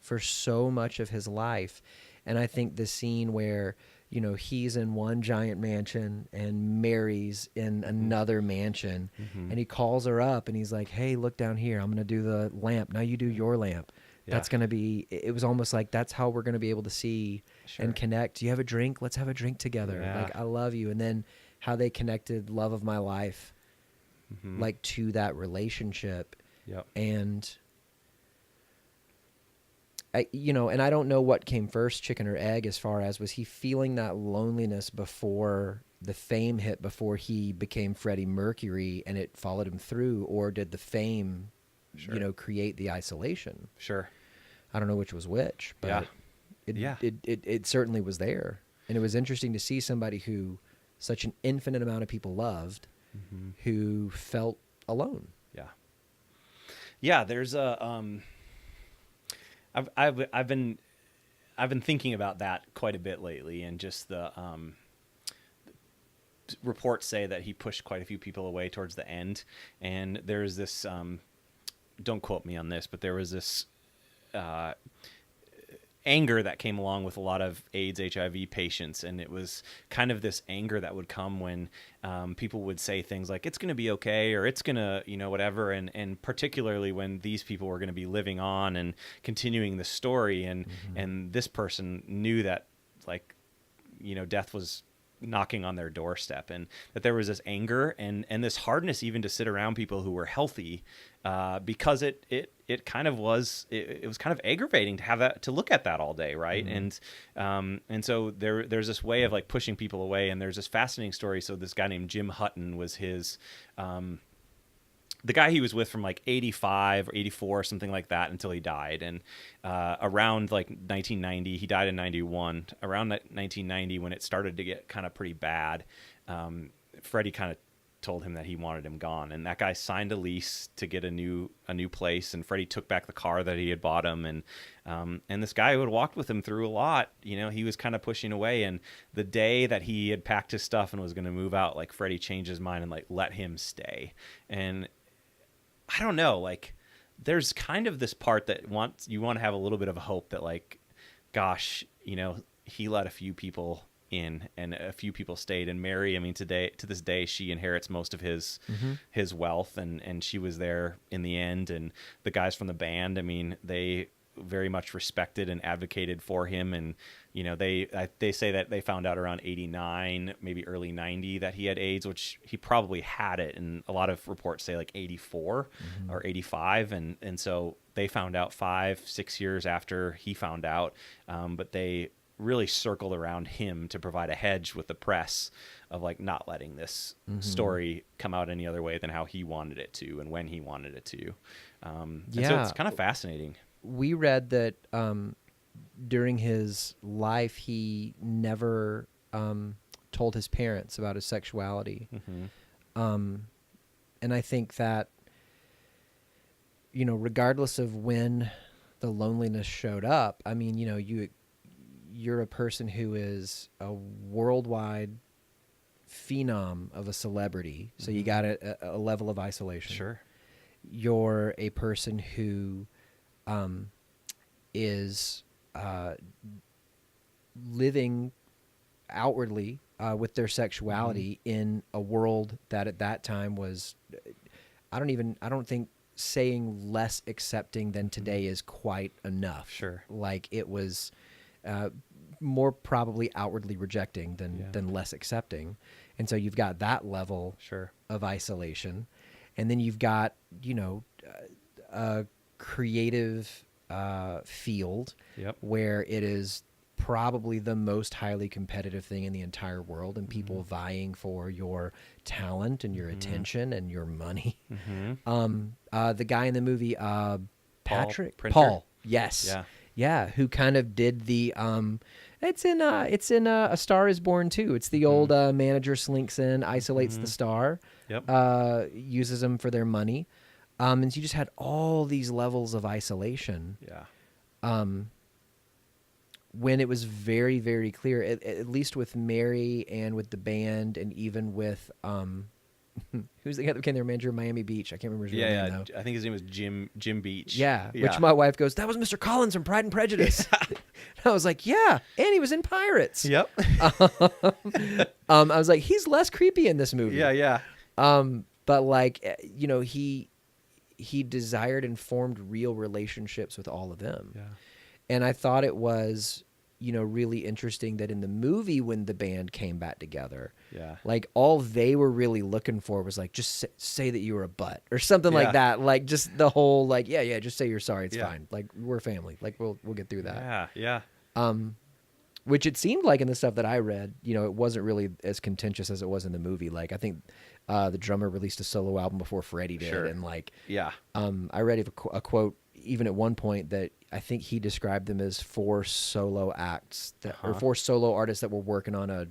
for so much of his life. And I think the scene where, you know, he's in one giant mansion and Mary's in another mansion, and he calls her up and he's like, hey, look down here. I'm going to do the lamp. Now you do your lamp. Yeah. That's going to be, it was almost like that's how we're going to be able to see and connect. Do you have a drink? Let's have a drink together. Yeah. Like, I love you. And then how they connected love of my life, like, to that relationship. Yep. And and I don't know what came first, chicken or egg, as far as, was he feeling that loneliness before the fame hit, before he became Freddie Mercury and it followed him through, or did the fame, create the isolation? Sure. I don't know which was which, but it certainly was there. And it was interesting to see somebody who such an infinite amount of people loved, who felt alone. Yeah. Yeah. There's a, I've been thinking about that quite a bit lately, and just the reports say that he pushed quite a few people away towards the end, and there's this don't quote me on this, but there was this anger that came along with a lot of AIDS, HIV patients, and it was kind of this anger that would come when people would say things like, it's going to be okay, or it's going to, whatever, and particularly when these people were going to be living on and continuing the story, and this person knew that, like, death was knocking on their doorstep, and that there was this anger and this hardness even to sit around people who were healthy, because it kind of was, it was kind of aggravating to have that, to look at that all day. Right. And so there's this way of, like, pushing people away, and there's this fascinating story. So this guy named Jim Hutton was his, the guy he was with from, like, 85 or 84 or something like that until he died. And around, like, 1990, he died in 91. Around 1990, when it started to get kind of pretty bad, Freddie kind of told him that he wanted him gone, and that guy signed a lease to get a new place, and Freddie took back the car that he had bought him, and this guy who had walked with him through a lot, he was kind of pushing away. And the day that he had packed his stuff and was going to move out, like, Freddie changed his mind and, like, let him stay. And I don't know, like, there's kind of this part that you want to have a little bit of hope that, like, gosh, he let a few people in and a few people stayed. And Mary, I mean, to this day, she inherits most of his wealth, and she was there in the end. And the guys from the band, I mean, they very much respected and advocated for him. And, they say that they found out around 89, maybe early 90, that he had AIDS, which he probably had it. And a lot of reports say, like, 84 or 85. And so they found out 5-6 years after he found out. But they really circled around him to provide a hedge with the press of, like, not letting this story come out any other way than how he wanted it to and when he wanted it to. And so it's kind of fascinating. We read that during his life, he never told his parents about his sexuality. And I think that, regardless of when the loneliness showed up, I mean, you're a person who is a worldwide phenom of a celebrity, so you got a level of isolation. Sure. You're a person who is living outwardly with their sexuality in a world that at that time was, I don't think saying less accepting than today is quite enough. Sure. Like, it was more probably outwardly rejecting than less accepting. And so you've got that level of isolation. And then you've got, a creative field where it is probably the most highly competitive thing in the entire world, and people vying for your talent and your attention and your money. The guy in the movie, Patrick Printer? Paul, yes, Yeah. yeah, who kind of did the it's in A Star Is Born too. It's the old manager slinks in, isolates the star, Yep. uses them for their money, and so you just had all these levels of isolation. Yeah. When it was very, very clear, at least with Mary and with the band, and even with who's the guy that became their manager in Miami Beach? I can't remember his real name though. I think his name was Jim Beach. Yeah, which my wife goes, that was Mr. Collins from Pride and Prejudice. I was like, yeah, and he was in Pirates. Yep. I was like, he's less creepy in this movie. Yeah. But like, he desired and formed real relationships with all of them. Yeah. And I thought it was, really interesting that in the movie when the band came back together, like all they were really looking for was like, just say that you were a butt or something like that. Like just the whole like, just say you're sorry. It's fine. Like we're family. Like we'll get through that. Yeah. Which it seemed like in the stuff that I read, it wasn't really as contentious as it was in the movie. Like I think the drummer released a solo album before Freddie did. Sure. And like, I read a quote even at one point that I think he described them as 4 solo acts or 4 solo artists that were working on a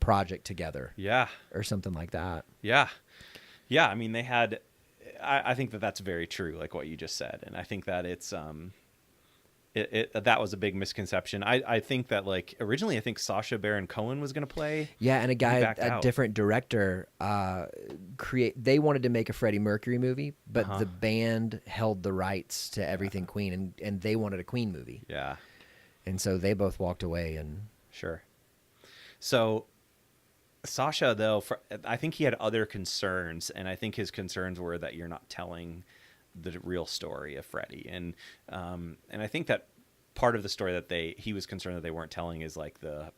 project together. Yeah. Or something like that. Yeah. Yeah. I mean, they had, I think that's very true. Like what you just said. And I think that it's, that was a big misconception. I think that like originally I think Sacha Baron Cohen was going to play. Yeah, and a different director they wanted to make a Freddie Mercury movie, but the band held the rights to everything Queen, and they wanted a Queen movie. Yeah. And so they both walked away. And Sure. So Sacha though, I think he had other concerns, and I think his concerns were that you're not telling the real story of Freddie, and I think that part of the story that he was concerned that they weren't telling is like the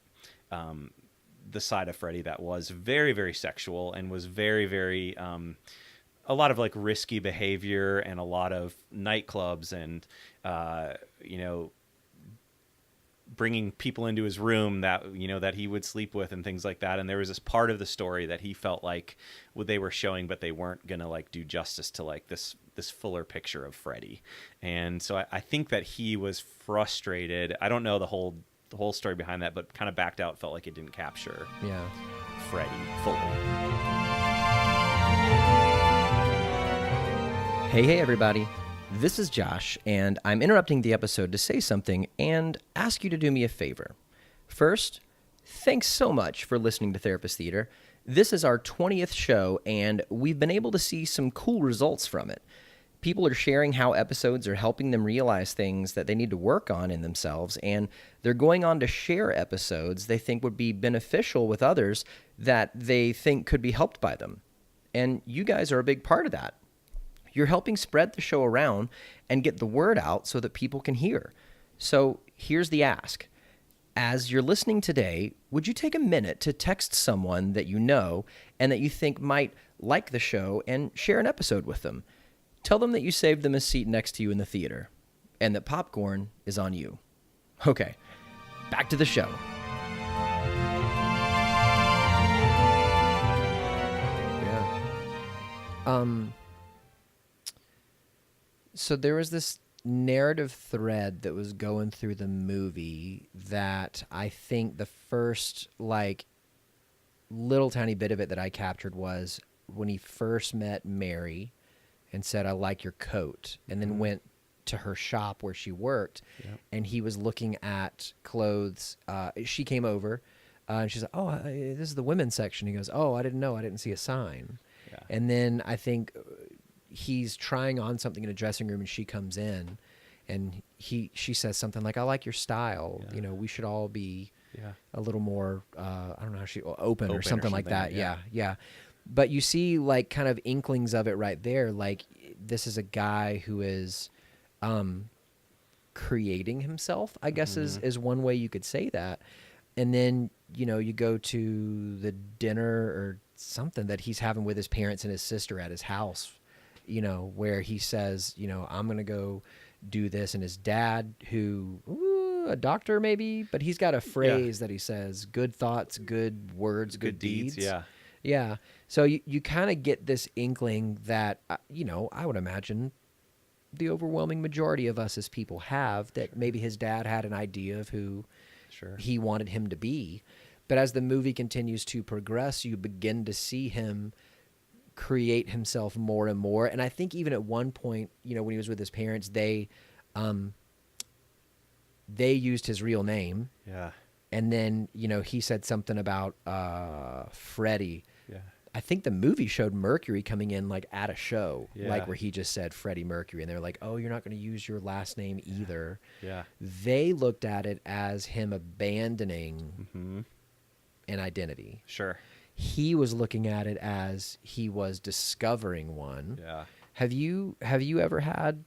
side of Freddie that was very, very sexual and was very, very a lot of like risky behavior and a lot of nightclubs and bringing people into his room that that he would sleep with and things like that. And there was this part of the story that he felt like they were showing, but they weren't gonna like do justice to like this fuller picture of Freddie. And so I think that he was frustrated. I don't know the whole story behind that, but kind of backed out, felt like it didn't capture Freddie fully. Hey everybody. This is Josh, and I'm interrupting the episode to say something and ask you to do me a favor. First, thanks so much for listening to Therapist Theater. This is our 20th show, and we've been able to see some cool results from it. People are sharing how episodes are helping them realize things that they need to work on in themselves, and they're going on to share episodes they think would be beneficial with others that they think could be helped by them. And you guys are a big part of that. You're helping spread the show around and get the word out so that people can hear. So here's the ask. As you're listening today, would you take a minute to text someone that you know and that you think might like the show and share an episode with them? Tell them that you saved them a seat next to you in the theater and that popcorn is on you. Okay, back to the show. So there was this narrative thread that was going through the movie that I think the first like little tiny bit of it that I captured was when he first met Mary and said, "I like your coat," and then went to her shop where she worked, and he was looking at clothes. She came over, and she's like, "Oh, this is the women's section." He goes, "Oh, I didn't know. I didn't see a sign." Yeah. And then I think he's trying on something in a dressing room, and she comes in, and she says something like, "I like your style. Yeah. We should all be a little more I don't know how open or something like that." Yeah. But you see like kind of inklings of it right there. Like this is a guy who is creating himself, I guess is one way you could say that. And then, you go to the dinner or something that he's having with his parents and his sister at his house, where he says, I'm going to go do this. And his dad, who a doctor maybe, but he's got a phrase that he says, good thoughts, good words, good deeds. Yeah. Yeah. So you kind of get this inkling that, I would imagine the overwhelming majority of us as people have, that maybe his dad had an idea of who he wanted him to be. But as the movie continues to progress, you begin to see him create himself more and more. And I think even at one point, when he was with his parents, they used his real name. Yeah. And then, he said something about Freddie. Yeah. I think the movie showed Mercury coming in like at a show, Yeah. like where he just said Freddie Mercury. And they're like, oh, you're not going to use your last name either. Yeah. They looked at it as him abandoning an identity. Sure. He was looking at it as he was discovering one. Yeah. Have you ever had,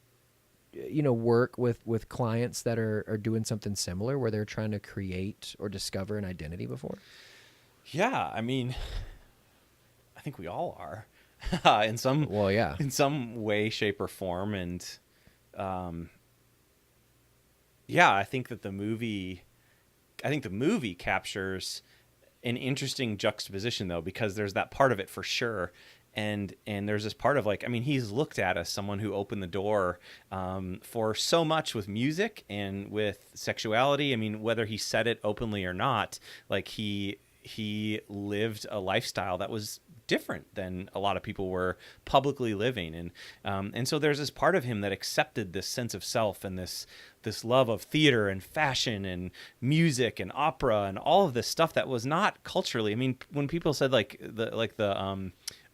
work with clients that are doing something similar where they're trying to create or discover an identity before? Yeah. I mean, I think we all are in some way, shape, or form. And I think that the movie captures an interesting juxtaposition, though, because there's that part of it for sure. And there's this part of he's looked at as someone who opened the door for so much with music and with sexuality. I mean, whether he said it openly or not, he lived a lifestyle that was different than a lot of people were publicly living. And so there's this part of him that accepted this sense of self and this love of theater and fashion and music and opera and all of this stuff that was not culturally. I mean, when people said A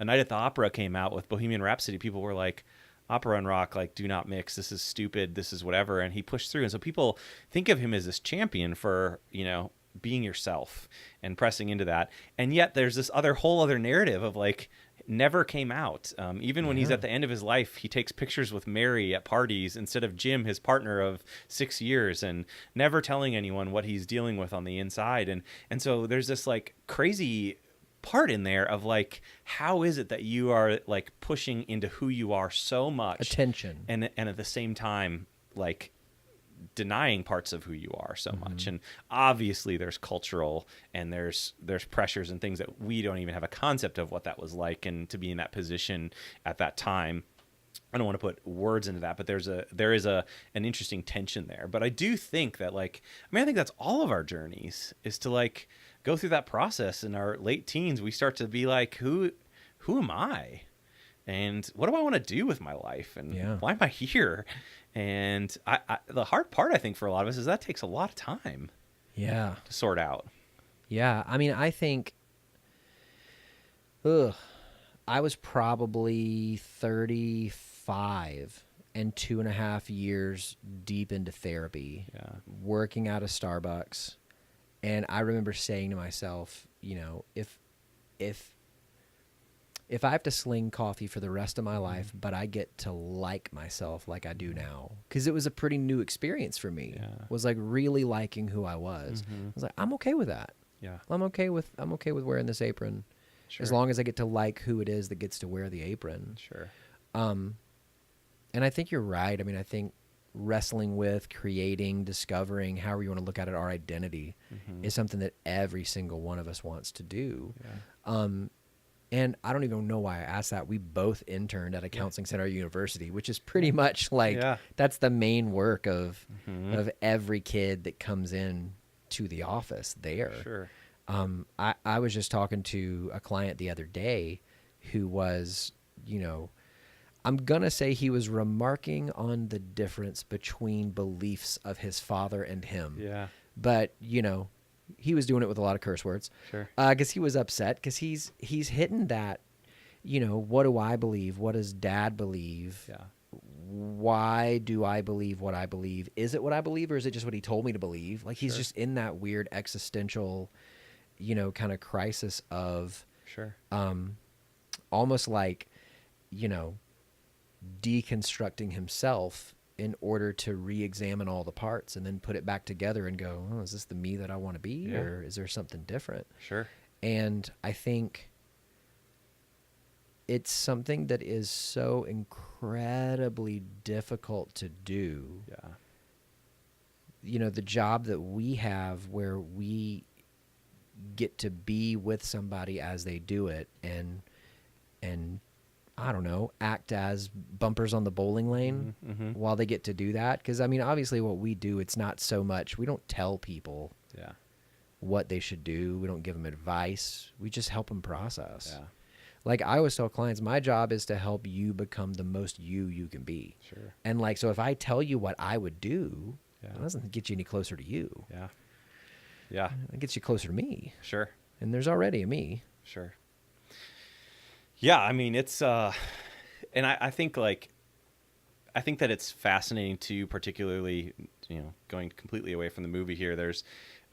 Night at the Opera came out with Bohemian Rhapsody, people were like, opera and rock, do not mix. This is stupid. This is whatever. And he pushed through. And so people think of him as this champion for, being yourself and pressing into that. And yet there's this whole other narrative of never came out. Even when he's at the end of his life, he takes pictures with Mary at parties instead of Jim, his partner of 6 years, and never telling anyone what he's dealing with on the inside. And so there's this crazy part in there of how is it that you are pushing into who you are so much attention, and at the same time denying parts of who you are so much. And obviously there's cultural and there's pressures and things that we don't even have a concept of what that was like, and to be in that position at that time. I don't want to put words into that, but there is an interesting tension there. But I do think that I think that's all of our journeys, is to go through that process. In our late teens, we start to be who am I? And what do I want to do with my life? And why am I here? And the hard part, I think, for a lot of us is that takes a lot of time. Yeah. To sort out. Yeah. I mean, I think, I was probably 35 and 2.5 years deep into therapy, working out of Starbucks. And I remember saying to myself, if I have to sling coffee for the rest of my life, but I get to like myself like I do now, because it was a pretty new experience for me. Yeah. Was really liking who I was. I was I'm okay with that. Yeah. I'm okay with wearing this apron, as long as I get to like who it is that gets to wear the apron. Sure. And I think you're right. I mean, I think wrestling with, creating, discovering, however you want to look at it, our identity is something that every single one of us wants to do. Yeah. And I don't even know why I asked that. We both interned at a counseling center at university, which is pretty much that's the main work of every kid that comes in to the office there. Sure. I was just talking to a client the other day who was, I'm going to say he was remarking on the difference between beliefs of his father and him. Yeah. But, he was doing it with a lot of curse words. Sure. Because he was upset because he's hitting that, what do I believe? What does Dad believe? Yeah. Why do I believe what I believe? Is it what I believe, or is it just what he told me to believe? He's just in that weird existential, kind of crisis of, almost deconstructing himself in order to re-examine all the parts and then put it back together and go, oh, is this the me that I want to be, or is there something different? Sure. And I think it's something that is so incredibly difficult to do. Yeah. the job that we have where we get to be with somebody as they do it and I don't know, act as bumpers on the bowling lane while they get to do that. Because, I mean, obviously what we do, it's not so much, we don't tell people what they should do. We don't give them advice. We just help them process. Yeah. Like I always tell clients, my job is to help you become the most you can be. Sure. And like, so if I tell you what I would do, it doesn't get you any closer to you. Yeah. Yeah. It gets you closer to me. Sure. And there's already a me. Sure. Yeah, I mean, it's, and I think that it's fascinating too, particularly, going completely away from the movie here.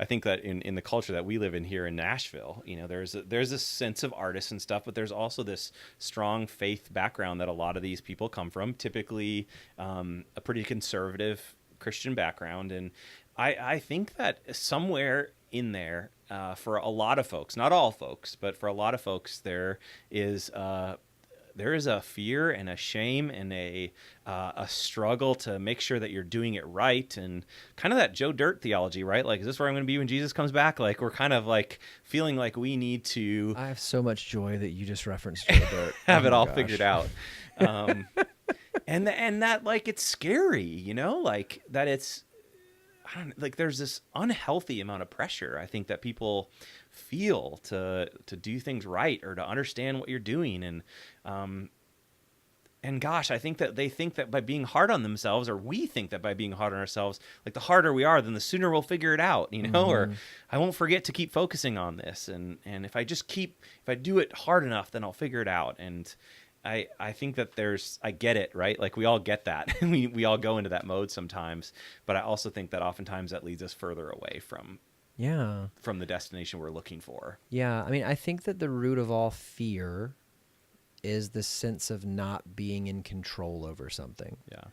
I think that in the culture that we live in here in Nashville, there's a sense of artists and stuff, but there's also this strong faith background that a lot of these people come from, typically a pretty conservative Christian background. And I think that somewhere in there, for a lot of folks, not all folks, but for a lot of folks, there is a fear and a shame and a struggle to make sure that you're doing it right, and kind of that Joe Dirt theology, right? Like, is this where I'm going to be when Jesus comes back? Like, we're kind of like feeling like we need to. I have so much joy that you just referenced Joe Dirt. Have it all figured out. And that, like, it's scary, like that it's. I don't, like, there's this unhealthy amount of pressure, I think, that people feel to do things right or to understand what you're doing. And gosh, I think that they think that by being hard on themselves, or we think that by being hard on ourselves, like the harder we are, then the sooner we'll figure it out, or I won't forget to keep focusing on this. And if I do it hard enough, then I'll figure it out. And I think that I get it, right? Like, we all get that. we all go into that mode sometimes, but I also think that oftentimes that leads us further away from the destination we're looking for. Yeah. I mean, I think that the root of all fear is the sense of not being in control over something. Yeah.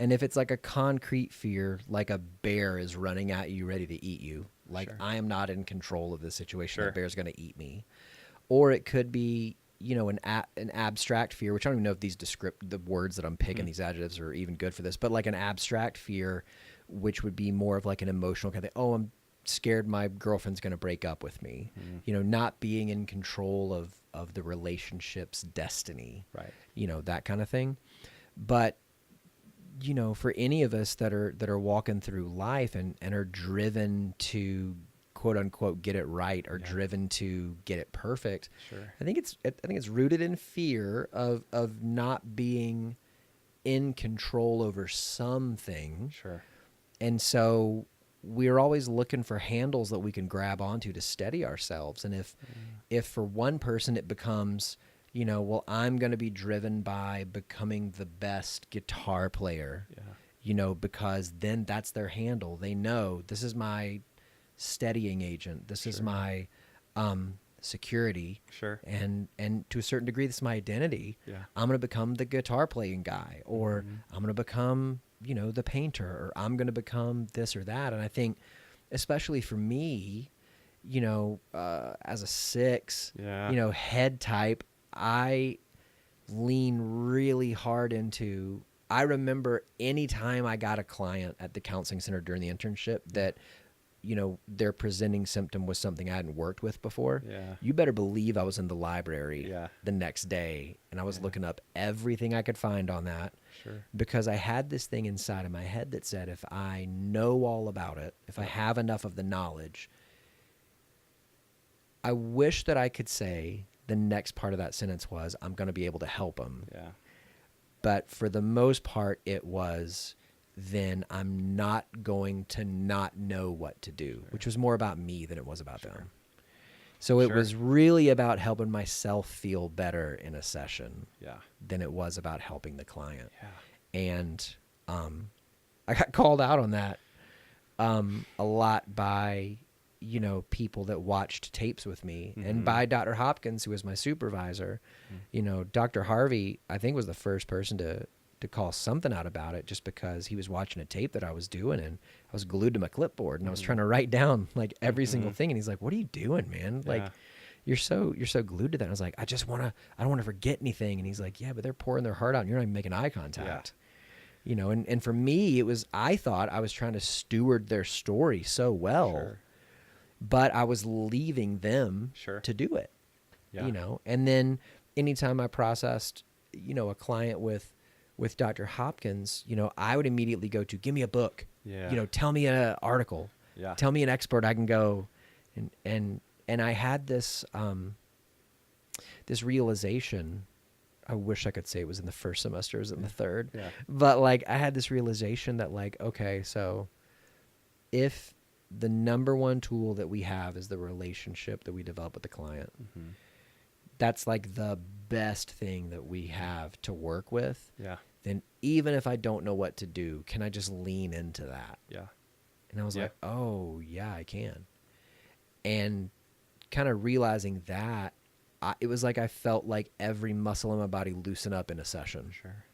And if it's like a concrete fear, like a bear is running at you ready to eat you, like, I am not in control of this situation. The bear's going to eat me. Or it could be, an abstract fear, which I don't even know if the words that I'm picking, these adjectives, are even good for this, but like an abstract fear, which would be more of like an emotional kind of thing. Oh, I'm scared my girlfriend's going to break up with me. Not being in control of the relationship's destiny, right? That kind of thing. But, for any of us that are walking through life and are driven to quote unquote get it right, or driven to get it perfect. Sure. I think it's rooted in fear of not being in control over something. Sure. And so we're always looking for handles that we can grab onto to steady ourselves. And if for one person it becomes, well, I'm going to be driven by becoming the best guitar player, because then that's their handle. They know this is my steadying agent. This is my security. Sure. And to a certain degree, this is my identity. Yeah. I'm going to become the guitar playing guy, or I'm going to become, the painter, or I'm going to become this or that. And I think, especially for me, as a 6, head type, I lean really hard into, I remember anytime I got a client at the counseling center during the internship that, their presenting symptom was something I hadn't worked with before. Yeah. You better believe I was in the library the next day, and I was looking up everything I could find on that. Sure. Because I had this thing inside of my head that said, if I know all about it, if I have enough of the knowledge, I wish that I could say the next part of that sentence was, I'm going to be able to help them. Yeah. But for the most part, it was, then I'm not going to not know what to do, which was more about me than it was about them. So it was really about helping myself feel better in a session than it was about helping the client. Yeah. And I got called out on that a lot by, people that watched tapes with me, and by Dr. Hopkins, who was my supervisor. Dr. Harvey, I think, was the first person to call something out about it, just because he was watching a tape that I was doing, and I was glued to my clipboard, and I was trying to write down like every single thing. And he's like, "What are you doing, man? Like, you're so glued to that." And I was like, I don't want to forget anything. And he's like, "Yeah, but they're pouring their heart out and you're not even making eye contact." You know, and for me, I thought I was trying to steward their story so well, Sure. but I was leaving them Sure. to do it. Yeah. You know, and then anytime I processed, a client with Dr. Hopkins, I would immediately go to, give me a book, Yeah. tell me an article, Yeah. tell me an expert I can go. And I had this, this realization. I wish I could say it was in the first semester, it was in the third, Yeah. but like I had this realization that like, okay, so if the number one tool that we have is the relationship that we develop with the client, Mm-hmm. that's like the best thing that we have to work with. Yeah. Then even if I don't know what to do, can I just lean into that? Yeah. And I was Yeah. like, oh yeah, I can. And kind of realizing that, it was like I felt like every muscle in my body loosen up in a session. Sure.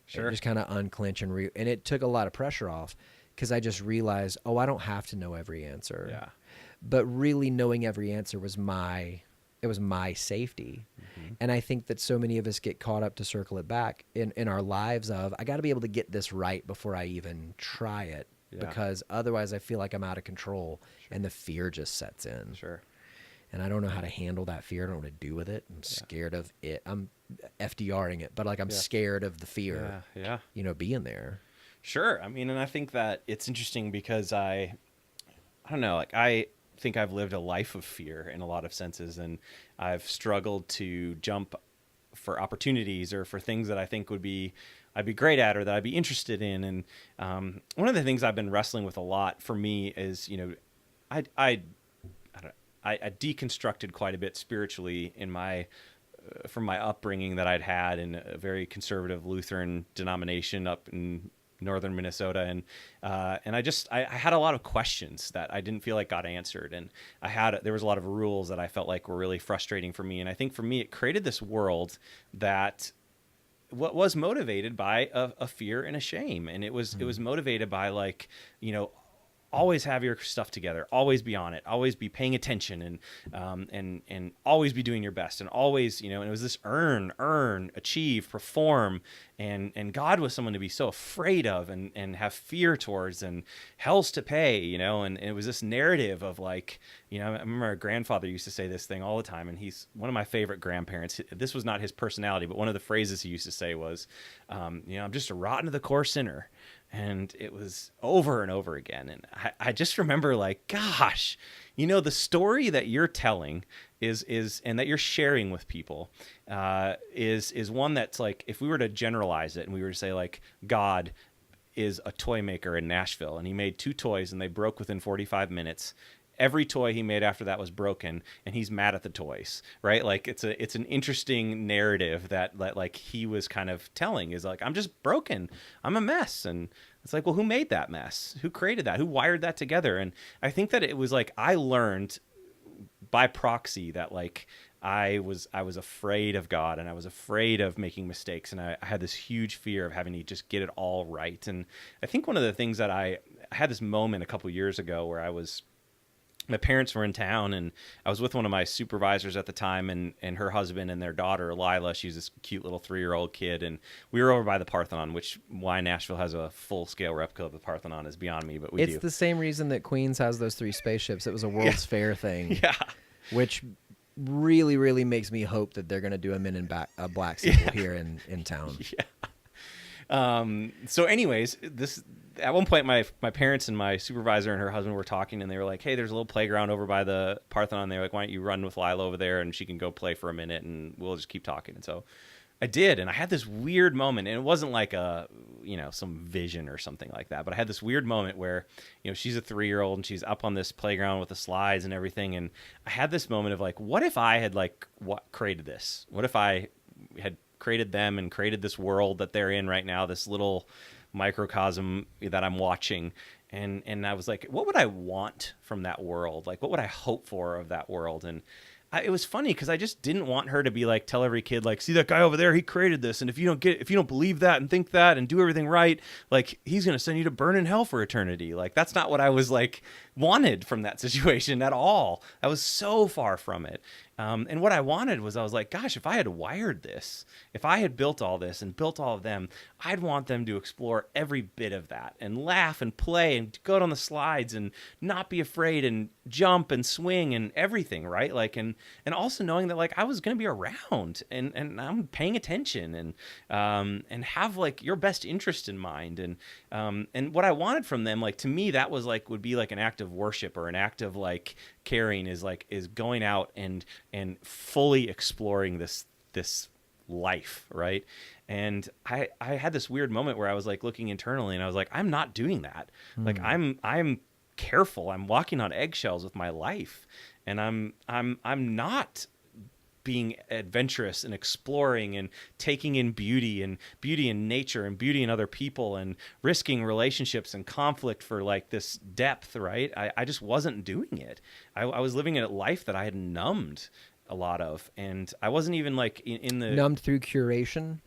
Sure. Just kind of unclench and and it took a lot of pressure off because I just realized, oh, I don't have to know every answer. Yeah. But really knowing every answer was it was my safety. Mm-hmm. And I think that so many of us get caught up, to circle it back, in our lives of, I got to be able to get this right before I even try it, Yeah. because otherwise I feel like I'm out of control and the fear just sets in. Sure. And I don't know how to handle that fear. I don't know what to do with it. I'm scared of it. I'm FDRing it, but like I'm scared of the fear, Yeah. Yeah. Being there. Sure. I mean, and I think that it's interesting because I don't know, like I think I've lived a life of fear in a lot of senses, and I've struggled to jump for opportunities or for things that I think I'd be great at or that I'd be interested in. And one of the things I've been wrestling with a lot for me is, I deconstructed quite a bit spiritually in from my upbringing that I'd had in a very conservative Lutheran denomination up in northern Minnesota, and I had a lot of questions that I didn't feel like got answered, and there was a lot of rules that I felt like were really frustrating for me, and I think for me it created this world that what was motivated by a fear and a shame, and it was motivated by like, always have your stuff together, always be on it, always be paying attention, and always be doing your best, and always, and it was this earn, achieve, perform, and God was someone to be so afraid of and have fear towards, and hell's to pay, and it was this narrative of like, I remember our grandfather used to say this thing all the time, and he's one of my favorite grandparents. This was not his personality, but one of the phrases he used to say was, I'm just a rotten to the core sinner. And it was over and over again. And I just remember like, gosh, the story that you're telling is and that you're sharing with people is one that's like, if we were to generalize it and we were to say like, God is a toy maker in Nashville, and he made 2 toys and they broke within 45 minutes. Every toy he made after that was broken, and he's mad at the toys, right? Like it's an interesting narrative that like he was kind of telling, is like, I'm just broken, I'm a mess. And it's like, well, who made that mess? Who created that? Who wired that together? And I think that it was like, I learned by proxy that like I was afraid of God, and I was afraid of making mistakes, and I had this huge fear of having to just get it all right. And I think one of the things that I had this moment a couple years ago where my parents were in town, and I was with one of my supervisors at the time, and her husband and their daughter, Lila. She's this cute little 3-year-old kid. And we were over by the Parthenon, which why Nashville has a full-scale replica of the Parthenon is beyond me, but we do. It's the same reason that Queens has those 3 spaceships. It was a World's Fair thing. Yeah. Which really, really makes me hope that they're going to do a Black sequel here in town. Yeah. So anyways, at one point my parents and my supervisor and her husband were talking, and they were like, hey, there's a little playground over by the Parthenon. They were like, why don't you run with Lila over there, and she can go play for a minute, and we'll just keep talking. And so I did, and I had this weird moment, and it wasn't like some vision or something like that, but I had this weird moment where, she's a 3-year-old and she's up on this playground with the slides and everything, and I had this moment of like, what if I had created this? What if I had created them and created this world that they're in right now, this little microcosm that I'm watching, and I was like, what would I want from that world? Like, what would I hope for of that world? And it was funny because I just didn't want her to be like, tell every kid like, see that guy over there, he created this, and if you don't believe that and think that and do everything right, like he's gonna send you to burn in hell for eternity. Like that's not what I was like wanted from that situation at all. I was so far from it. And what I wanted was, I was like, gosh, if I had wired this, if I had built all this and built all of them, I'd want them to explore every bit of that and laugh and play and go down the slides and not be afraid and jump and swing and everything, right? Like, and also knowing that, like, I was going to be around and I'm paying attention and have, like, your best interest in mind. And what I wanted from them, like, to me, that was like, would be like an act of worship or an act of, like, caring, is going out and fully exploring this life, right? And I had this weird moment where I was, like, looking internally, and I was like, I'm not doing that. Like, I'm careful. I'm walking on eggshells with my life, and I'm not being adventurous and exploring and taking in beauty in nature and beauty in other people and risking relationships and conflict for, like, this depth, right? I just wasn't doing it. I was living a life that I had numbed a lot of, and I wasn't even, like, in the Numbed through curation.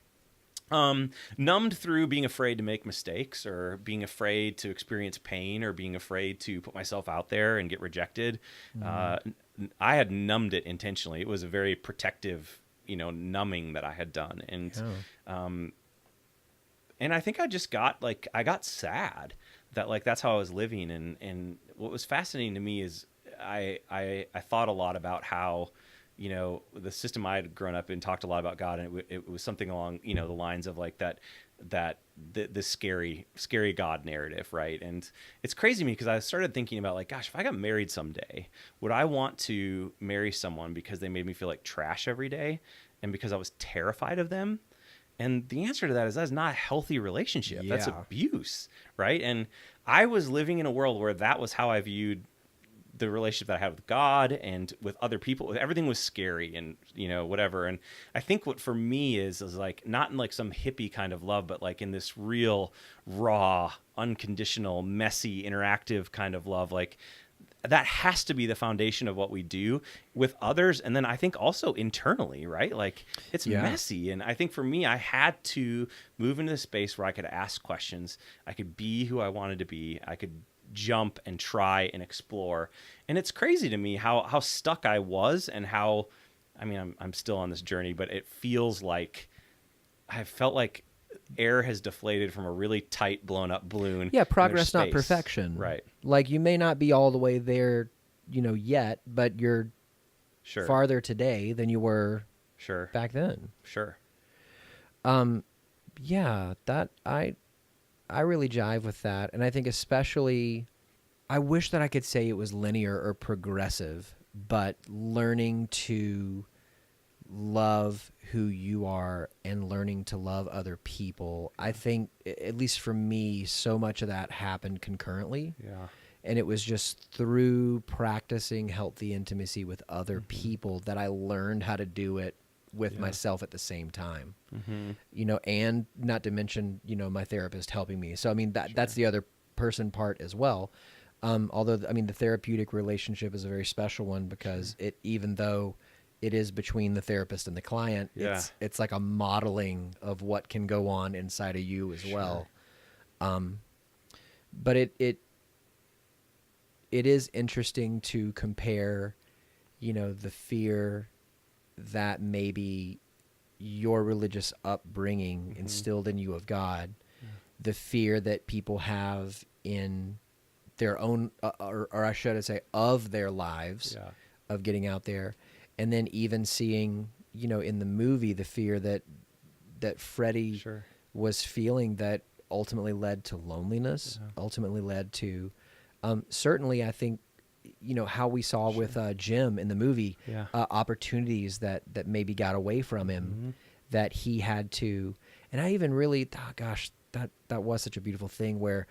Numbed through being afraid to make mistakes, or being afraid to experience pain, or being afraid to put myself out there and get rejected. I had numbed it intentionally. It was a very protective, numbing that I had done. And I think I just got, like, I got sad that, like, that's how I was living. And what was fascinating to me is I thought a lot about how, the system I had grown up in talked a lot about God, and it was something along, the lines of, like, the scary God narrative, right? And it's crazy to me, because I started thinking about, like, gosh, if I got married someday, would I want to marry someone because they made me feel like trash every day, and because I was terrified of them? And the answer to that is, that's not a healthy relationship. Yeah. That's abuse, right? And I was living in a world where that was how I viewed the relationship that I had with God and with other people. Everything was scary and, whatever. And I think what for me is like, not in, like, some hippie kind of love, but, like, in this real, raw, unconditional, messy, interactive kind of love. Like, that has to be the foundation of what we do with others. And then I think also internally, right? Like, it's messy. And I think for me, I had to move into the space where I could ask questions. I could be who I wanted to be. I could jump and try and explore. And it's crazy to me how stuck I was, and how, I mean, I'm still on this journey, but it feels like I felt like air has deflated from a really tight, blown up balloon. Yeah, progress, not perfection. Right. Like, you may not be all the way there, yet, but you're farther today than you were back then. Sure. Yeah, that I really jive with that. And I think especially, I wish that I could say it was linear or progressive, but learning to love who you are and learning to love other people, I think, at least for me, so much of that happened concurrently. Yeah. And it was just through practicing healthy intimacy with other people that I learned how to do it with myself at the same time. And not to mention, my therapist helping me. So, I mean, that's the other person part as well. Although, I mean, the therapeutic relationship is a very special one, because even though it is between the therapist and the client, it's like a modeling of what can go on inside of you as well. But it is interesting to compare, the fear that maybe your religious upbringing instilled in you of God, the fear that people have in their own, or I should say, of their lives, of getting out there, and then even seeing, in the movie, the fear that Freddie was feeling, that ultimately led to loneliness, ultimately led to, certainly, I think, how we saw with Jim in the movie, opportunities that maybe got away from him, that he had to. And I even really, that was such a beautiful thing where,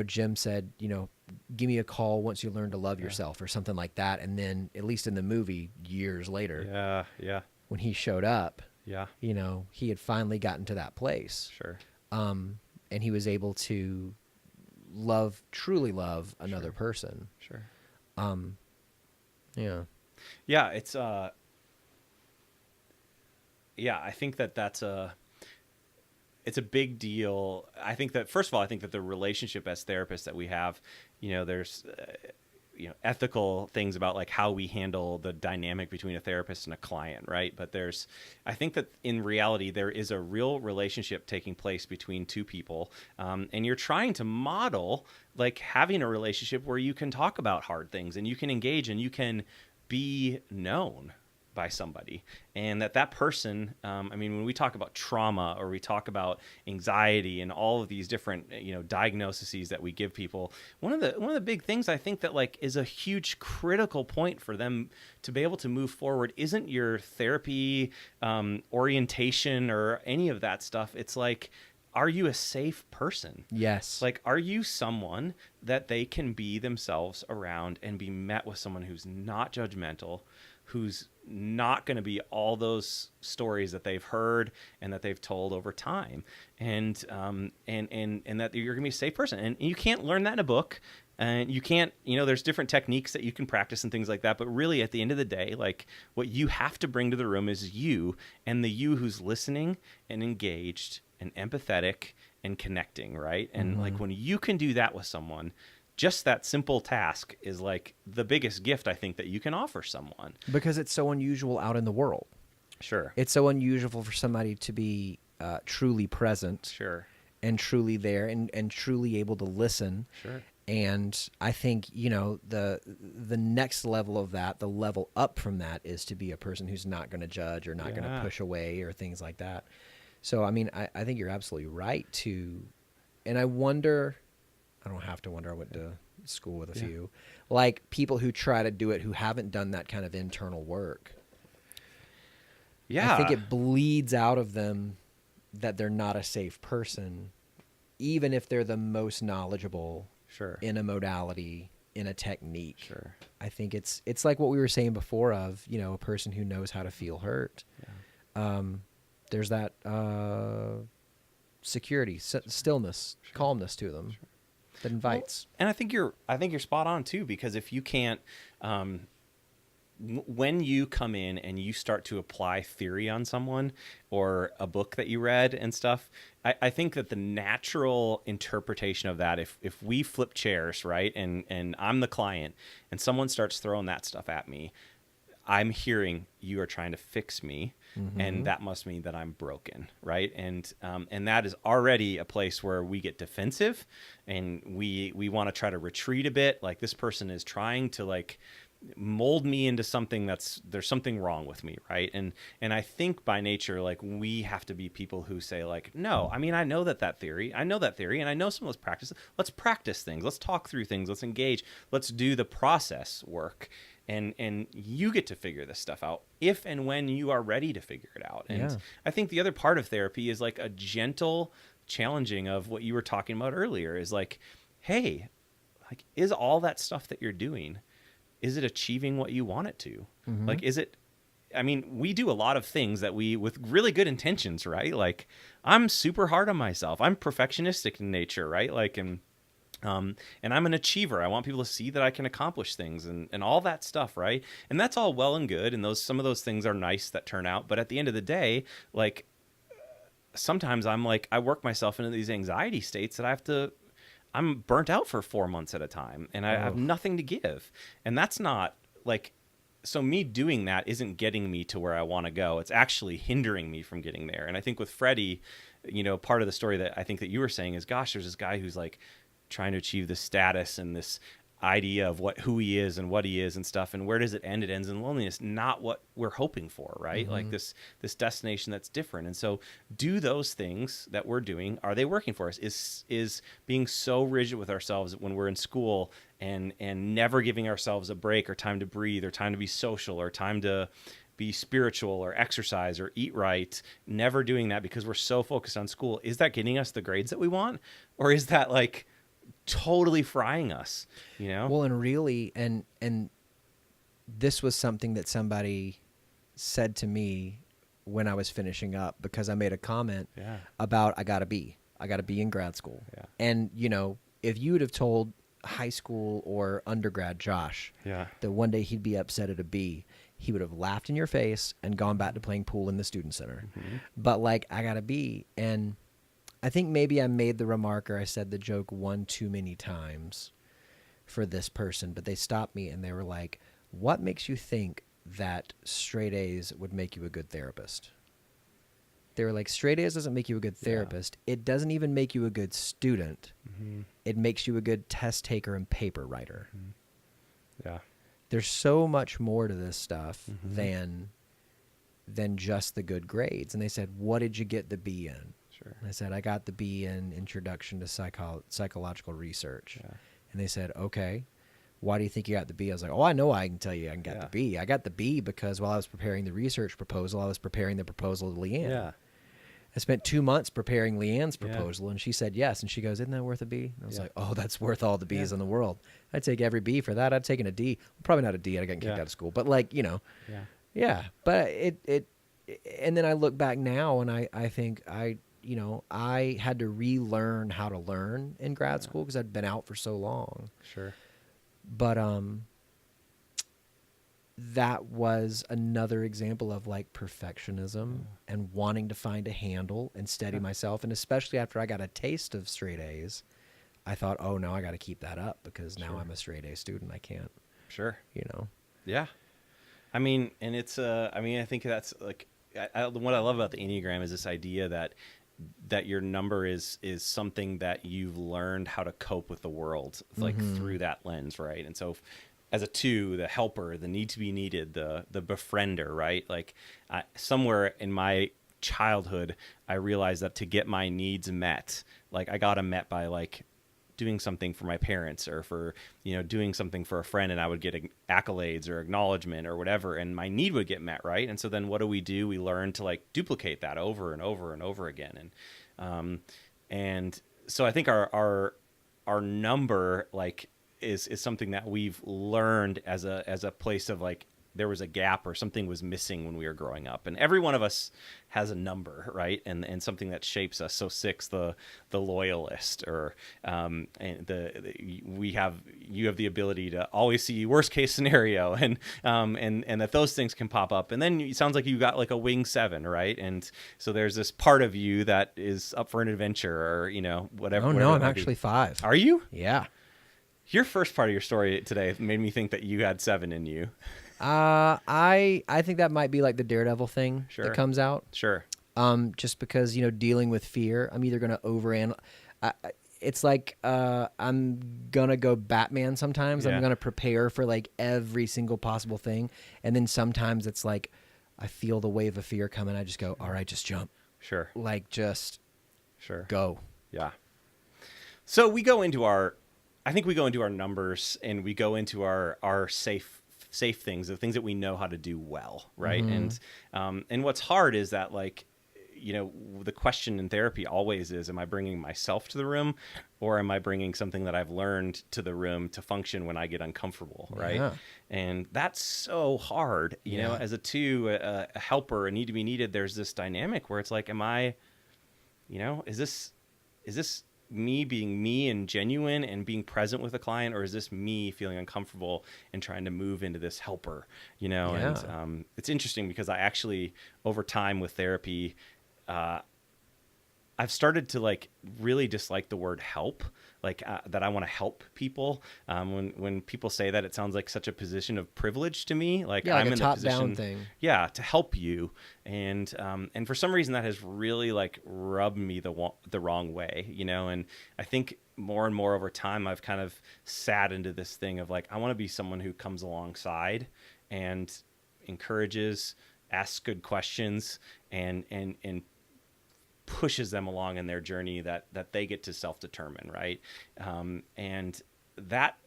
Jim said, give me a call once you learn to love yourself, or something like that. And then, at least in the movie, years later, when he showed up, he had finally gotten to that place. And he was able to truly love another person. It's I think it's a big deal. I think that, first of all, I think that the relationship as therapists that we have, there's ethical things about like how we handle the dynamic between a therapist and a client, right? But I think that in reality there is a real relationship taking place between two people, and you're trying to model like having a relationship where you can talk about hard things and you can engage and you can be known by somebody, and that person, when we talk about trauma or we talk about anxiety and all of these different diagnoses that we give people, one of the big things I think that like is a huge critical point for them to be able to move forward isn't your therapy orientation or any of that stuff. It's like, are you a safe person? Yes. Like, are you someone that they can be themselves around and be met with someone who's not judgmental, who's not going to be all those stories that they've heard and that they've told over time, and that you're going to be a safe person. And you can't learn that in a book, and you can't, there's different techniques that you can practice and things like that. But really, at the end of the day, like what you have to bring to the room is you, and the you who's listening and engaged and empathetic and connecting, right? And like when you can do that with someone, just that simple task is like the biggest gift I think that you can offer someone. Because it's so unusual out in the world. Sure. It's so unusual for somebody to be truly present. Sure. And truly there and truly able to listen. Sure. And I think, the next level of that, the level up from that, is to be a person who's not going to judge or not going to push away or things like that. So, I think you're absolutely right and I wonder, I don't have to wonder, I went to school with a few, like people who try to do it who haven't done that kind of internal work. Yeah. I think it bleeds out of them that they're not a safe person, even if they're the most knowledgeable in a modality, in a technique. Sure. I think it's like what we were saying before of, a person who knows how to feel hurt. Yeah. There's that security, stillness, calmness to them that invites. Well, and I think you're spot on too, because if you can't, when you come in and you start to apply theory on someone or a book that you read and stuff, I think that the natural interpretation of that, if we flip chairs, right, and I'm the client and someone starts throwing that stuff at me, I'm hearing you are trying to fix me, and that must mean that I'm broken, right? And that is already a place where we get defensive, and we want to try to retreat a bit. Like this person is trying to like mold me into something there's something wrong with me, right? And I think by nature, like we have to be people who say like, no, I know that theory, and I know some of those practices. Let's practice things. Let's talk through things. Let's engage. Let's do the process work. And you get to figure this stuff out if and when you are ready to figure it out. And I think the other part of therapy is like a gentle challenging of what you were talking about earlier is like, hey, like, is all that stuff that you're doing, is it achieving what you want it to? Like, is it, we do a lot of things that with really good intentions, right? Like I'm super hard on myself. I'm perfectionistic in nature, right? Like, and I'm an achiever. I want people to see that I can accomplish things and all that stuff, right? And that's all well and good. And some of those things are nice that turn out. But at the end of the day, like sometimes I'm like, I work myself into these anxiety states that I'm burnt out for 4 months at a time, and I have nothing to give. And that's not like, so me doing that isn't getting me to where I want to go. It's actually hindering me from getting there. And I think with Freddie, part of the story that I think that you were saying is, gosh, there's this guy who's like trying to achieve this status and this idea of who he is and what he is and stuff, and where does it end? It ends in loneliness, not what we're hoping for, right? Like this destination that's different. And so do those things that we're doing, are they working for us? Is being so rigid with ourselves when we're in school and never giving ourselves a break or time to breathe or time to be social or time to be spiritual or exercise or eat right, never doing that because we're so focused on school, is that getting us the grades that we want? Or is that like totally frying us, Well, and really, and this was something that somebody said to me when I was finishing up, because I made a comment about I gotta be in grad school. And if you would have told high school or undergrad Josh that one day he'd be upset at a B, he would have laughed in your face and gone back to playing pool in the student center. But like, I gotta be. And I think maybe I made the remark or I said the joke one too many times for this person, but they stopped me and they were like, what makes you think that straight A's would make you a good therapist? They were like, straight A's doesn't make you a good therapist. Yeah. It doesn't even make you a good student. Mm-hmm. It makes you a good test taker and paper writer. Mm-hmm. Yeah. There's so much more to this stuff than just the good grades. And they said, what did you get the B in? Sure. And I said, I got the B in Introduction to Psychological Research. Yeah. And they said, okay, why do you think you got the B? I was like, oh, I know I can tell you I got the B. I got the B because while I was preparing the research proposal, I was preparing the proposal to Leigh-Ann. Yeah. I spent 2 months preparing Leigh-Ann's proposal, and she said yes. And she goes, isn't that worth a B? And I was like, oh, that's worth all the B's in the world. I'd take every B for that. I'd taken a D. Probably not a D. I'd gotten kicked out of school. But, like, you know. Yeah. But it and then I look back now, and I think I had to relearn how to learn in grad school because I'd been out for so long. Sure. But that was another example of like perfectionism and wanting to find a handle and steady myself. And especially after I got a taste of straight A's, I thought, oh, now I got to keep that up because now I'm a straight A student. I can't. Sure. Yeah. I mean, and it's, I think that's like, what I love about the Enneagram is this idea that your number is something that you've learned how to cope with the world, like through that lens, right? And so as a 2, the helper, the need to be needed, the befriender, right? Like somewhere in my childhood, I realized that to get my needs met, like I got them met by like doing something for my parents or for, doing something for a friend, and I would get accolades or acknowledgement or whatever, and my need would get met, right? And so then what do? We learn to like duplicate that over and over and over again. And so I think our number like is something that we've learned as a place of like there was a gap or something was missing when we were growing up. And every one of us has a number, right? And something that shapes us. So 6, the loyalist, or and you have the ability to always see worst case scenario, and that those things can pop up. And then it sounds like you got like a wing 7, right? And so there's this part of you that is up for an adventure, or whatever. Oh no, I'm actually 5. Are you? Yeah. Your first part of your story today made me think that you had 7 in you. I think that might be like the daredevil thing that comes out. Sure. Just because, dealing with fear, I'm either going to it's like, I'm going to go Batman sometimes. I'm going to prepare for like every single possible thing. And then sometimes it's like, I feel the wave of fear coming. I just go, all right, just jump. Sure. Like just go. Yeah. So we go into our numbers, and we go into our safe things, the things that we know how to do well, right? And what's hard is that, like, the question in therapy always is, am I bringing myself to the room, or am I bringing something that I've learned to the room to function when I get uncomfortable, right? Yeah. And that's so hard, you know, as a 2, a helper, a need to be needed. There's this dynamic where it's like, am I, is this me being me and genuine and being present with a client, or is this me feeling uncomfortable and trying to move into this helper, And it's interesting because I actually, over time with therapy, I've started to like really dislike the word help, like that I want to help people. When people say that, it sounds like such a position of privilege to me. Like I'm in the position, thing. To help you. And for some reason that has really like rubbed me the wrong way, And I think more and more over time, I've kind of sat into this thing of like, I want to be someone who comes alongside and encourages, asks good questions, and pushes them along in their journey that they get to self-determine, right? And that,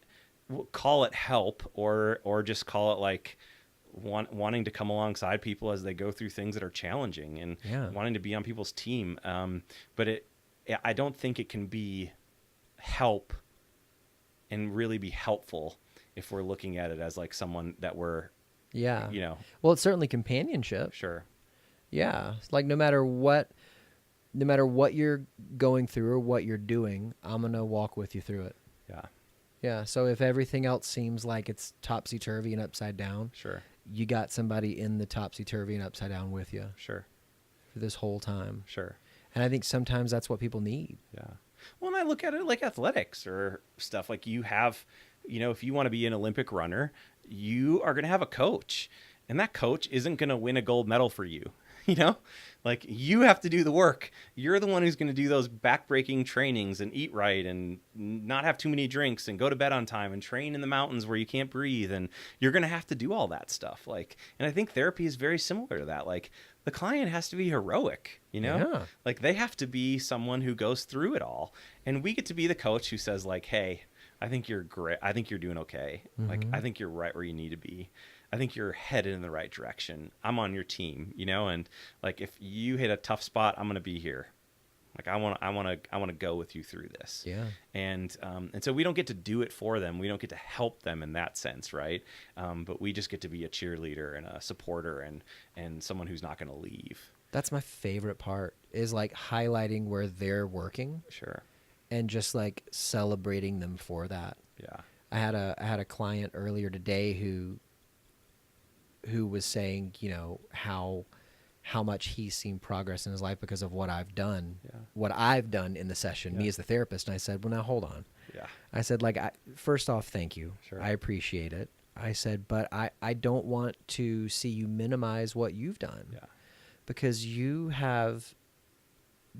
call it help, or just call it like wanting to come alongside people as they go through things that are challenging, and wanting to be on people's team. But I don't think it can be help and really be helpful if we're looking at it as like someone that we're, Well, it's certainly companionship. Sure. Yeah. It's like no matter what you're going through or what you're doing, I'm going to walk with you through it. Yeah. Yeah. So if everything else seems like it's topsy-turvy and upside down, sure, you got somebody in the topsy-turvy and upside down with you. Sure. For this whole time. Sure. And I think sometimes that's what people need. Yeah. Well, and I look at it like athletics or stuff. Like you have if you want to be an Olympic runner, you are going to have a coach, and that coach isn't going to win a gold medal for you. Like, you have to do the work. You're the one who's going to do those back-breaking trainings and eat right and not have too many drinks and go to bed on time and train in the mountains where you can't breathe. And you're going to have to do all that stuff. Like, and I think therapy is very similar to that. Like, the client has to be heroic, Yeah. Like, they have to be someone who goes through it all. And we get to be the coach who says, like, hey, I think you're great. I think you're doing okay. Like, I think you're right where you need to be. I think you're headed in the right direction. I'm on your team, and like, if you hit a tough spot, I'm going to be here. Like, I want to go with you through this. Yeah. And so we don't get to do it for them. We don't get to help them in that sense. Right. But we just get to be a cheerleader and a supporter and someone who's not going to leave. That's my favorite part, is like highlighting where they're working. Sure. And just like celebrating them for that. Yeah. I had a client earlier today who was saying, how much he's seen progress in his life because of what I've done, in the session, me as the therapist. And I said, well, now hold on. Yeah. I said, like, first off, thank you. Sure. I appreciate it. I said, but I don't want to see you minimize what you've done. Yeah. Because you have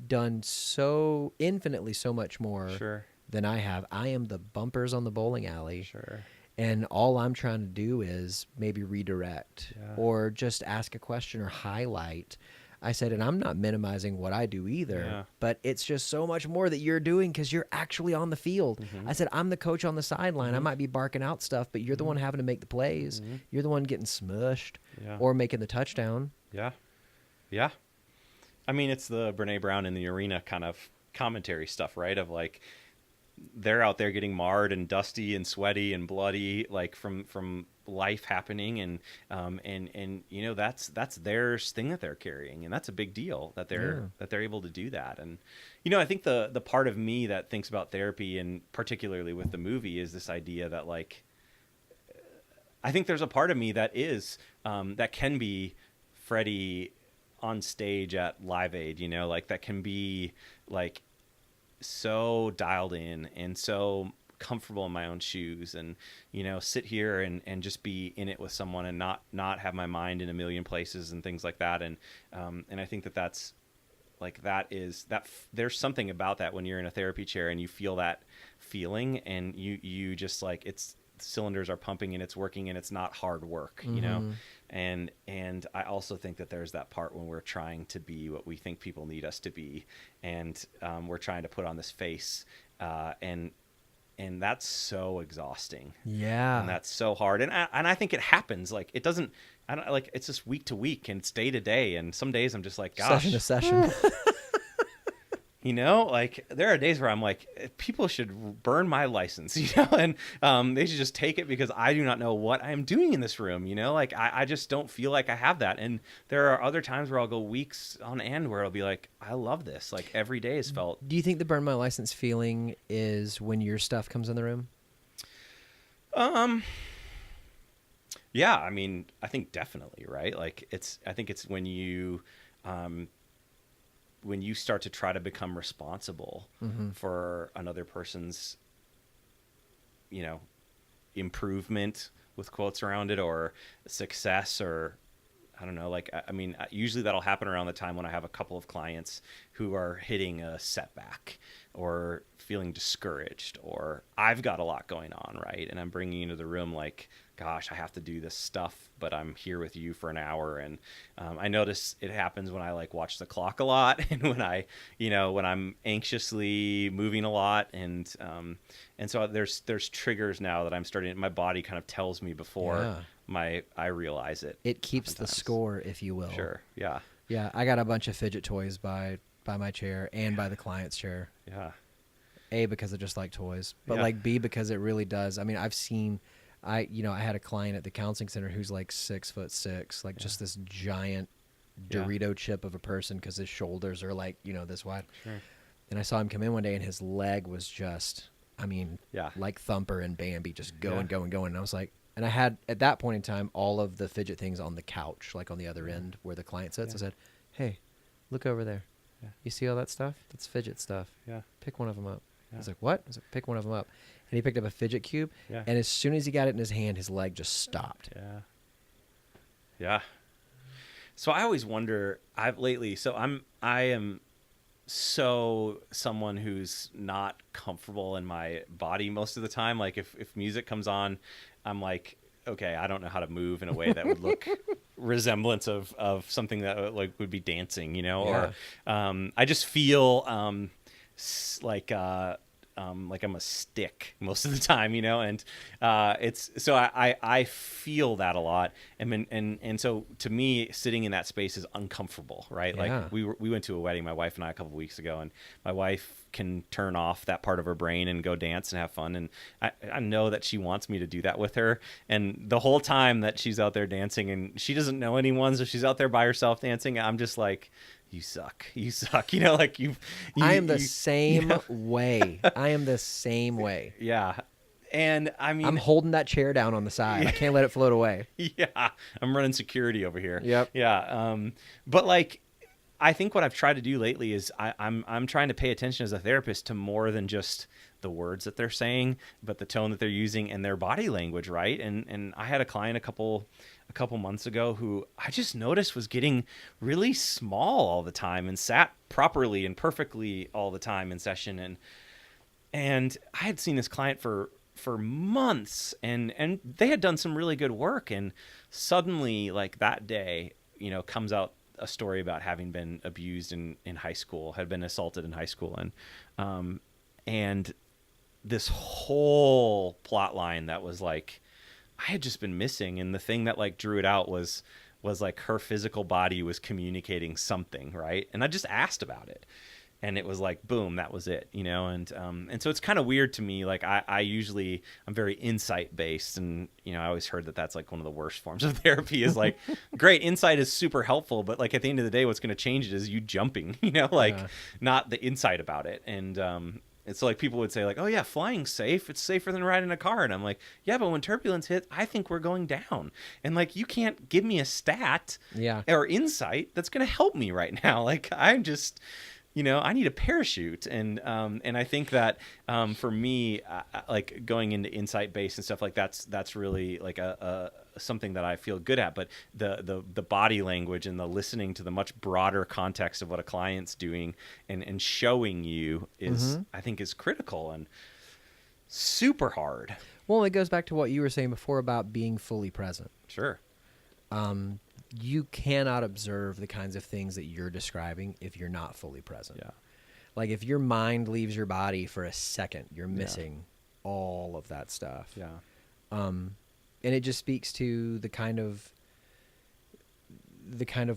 done so infinitely so much more Sure. than I have. I am the bumpers on the bowling alley. Sure. And all I'm trying to do is maybe redirect or just ask a question or highlight. I said, and I'm not minimizing what I do either, but it's just so much more that you're doing because you're actually on the field. I said, I'm the coach on the sideline. I might be barking out stuff, but you're the one having to make the plays. You're the one getting smushed or making the touchdown. Yeah. Yeah. I mean, it's the Brene Brown in the arena kind of commentary stuff, right? Of like, they're out there getting marred and dusty and sweaty and bloody, like from life happening, and that's their thing that they're carrying, and that's a big deal that they're able to do that. And I think the part of me that thinks about therapy, and particularly with the movie, is this idea that, like, I think there's a part of me that is that can be Freddie on stage at Live Aid, like, that can be like so dialed in and so comfortable in my own shoes, and sit here and just be in it with someone and not have my mind in a million places and things like that. And I think that's like, there's something about that when you're in a therapy chair and you feel that feeling, and you just, like, it's cylinders are pumping and it's working and it's not hard work, and I also think that there's that part when we're trying to be what we think people need us to be, and we're trying to put on this face, and that's so exhausting. Yeah. And that's so hard. And I think it happens. Like, it doesn't, I don't, like, it's just week to week and it's day to day. And some days I'm just like, gosh. Session to session. Like, there are days where I'm like, people should burn my license, and they should just take it, because I do not know what I'm doing in this room, like, I just don't feel like I have that. And there are other times where I'll go weeks on end where I'll be like, I love this. Like, every day has felt. Do you think the burn my license feeling is when your stuff comes in the room? Yeah, I mean, I think definitely, right? Like, I think it's when you start to try to become responsible for another person's, improvement, with quotes around it, or success, or I don't know. Like, I mean, usually that'll happen around the time when I have a couple of clients who are hitting a setback or feeling discouraged, or I've got a lot going on, right? And I'm bringing you into the room like, gosh, I have to do this stuff, but I'm here with you for an hour. And I notice it happens when I, like, watch the clock a lot, and when when I'm anxiously moving a lot, and so there's triggers now that I'm starting. My body kind of tells me before I realize it. It keeps the score, if you will. Sure. Yeah. Yeah. I got a bunch of fidget toys by my chair and by the client's chair. Yeah. A, because I just like toys, but like B, because it really does. I mean, I've seen. I had a client at the counseling center who's like 6'6", like just this giant Dorito chip of a person, because his shoulders are like, this wide. Sure. And I saw him come in one day and his leg was just, I mean, like Thumper and Bambi, just going. And I was like, and I had at that point in time all of the fidget things on the couch, like on the other end where the client sits. I said, hey, look over there. You see all that stuff? That's fidget stuff. Yeah. Pick one of them up. I was like, what? I was like, pick one of them up. And he picked up a fidget cube. Yeah. And as soon as he got it in his hand, his leg just stopped. Yeah. Yeah. So I always wonder, I am so someone who's not comfortable in my body most of the time. Like if music comes on, I'm like, okay, I don't know how to move in a way that would look resemblance of something that like would be dancing, you know, Yeah. or I just feel like I'm a stick most of the time, you know, and it's so I feel that a lot, and so to me, sitting in that space is uncomfortable, right? Yeah. Like we went to a wedding, my wife and I, a couple of weeks ago, and my wife can turn off that part of her brain and go dance and have fun, and I know that she wants me to do that with her, and the whole time that she's out there dancing, and she doesn't know anyone, so she's out there by herself dancing, I'm just like, you suck, you know, like you I am the same way. I am the same way. Yeah. And I mean, I'm holding that chair down on the side. I can't let it float away. yeah, I'm running security over here. Yep. Yeah. But like, I think what I've tried to do lately is I'm trying to pay attention as a therapist to more than just the words that they're saying, but the tone that they're using and their body language, right? And I had a client a couple months ago who I just noticed was getting really small all the time and sat properly and perfectly all the time in session, and I had seen this client for months, and they had done some really good work, and suddenly, like that day, you know, comes out a story about having been abused in high school, had been assaulted in high school, and this whole plot line that was like I had just been missing, and the thing that like drew it out was like her physical body was communicating something, right? And I just asked about it, and it was like, boom, that was it, you know? And so it's kind of weird to me. Like I'm very insight based, and, you know, I always heard that that's like one of the worst forms of therapy is like, great, insight is super helpful, but like at the end of the day, what's going to change it is you jumping, you know, like not the insight about it. And so like people would say like, oh yeah, flying's safe. It's safer than riding a car. And I'm like, yeah, but when turbulence hits, I think we're going down. And like, you can't give me a stat or insight that's going to help me right now. Like I'm just, you know, I need a parachute. And I think that for me, like going into insight based and stuff like that's really like a something that I feel good at. But the body language and the listening to the much broader context of what a client's doing and showing you is, I think, is critical and super hard. Well, it goes back to what you were saying before about being fully present. Sure. You cannot observe the kinds of things that you're describing if you're not fully present. Yeah. Like if your mind leaves your body for a second, you're missing all of that stuff. Yeah. And it just speaks to the kind of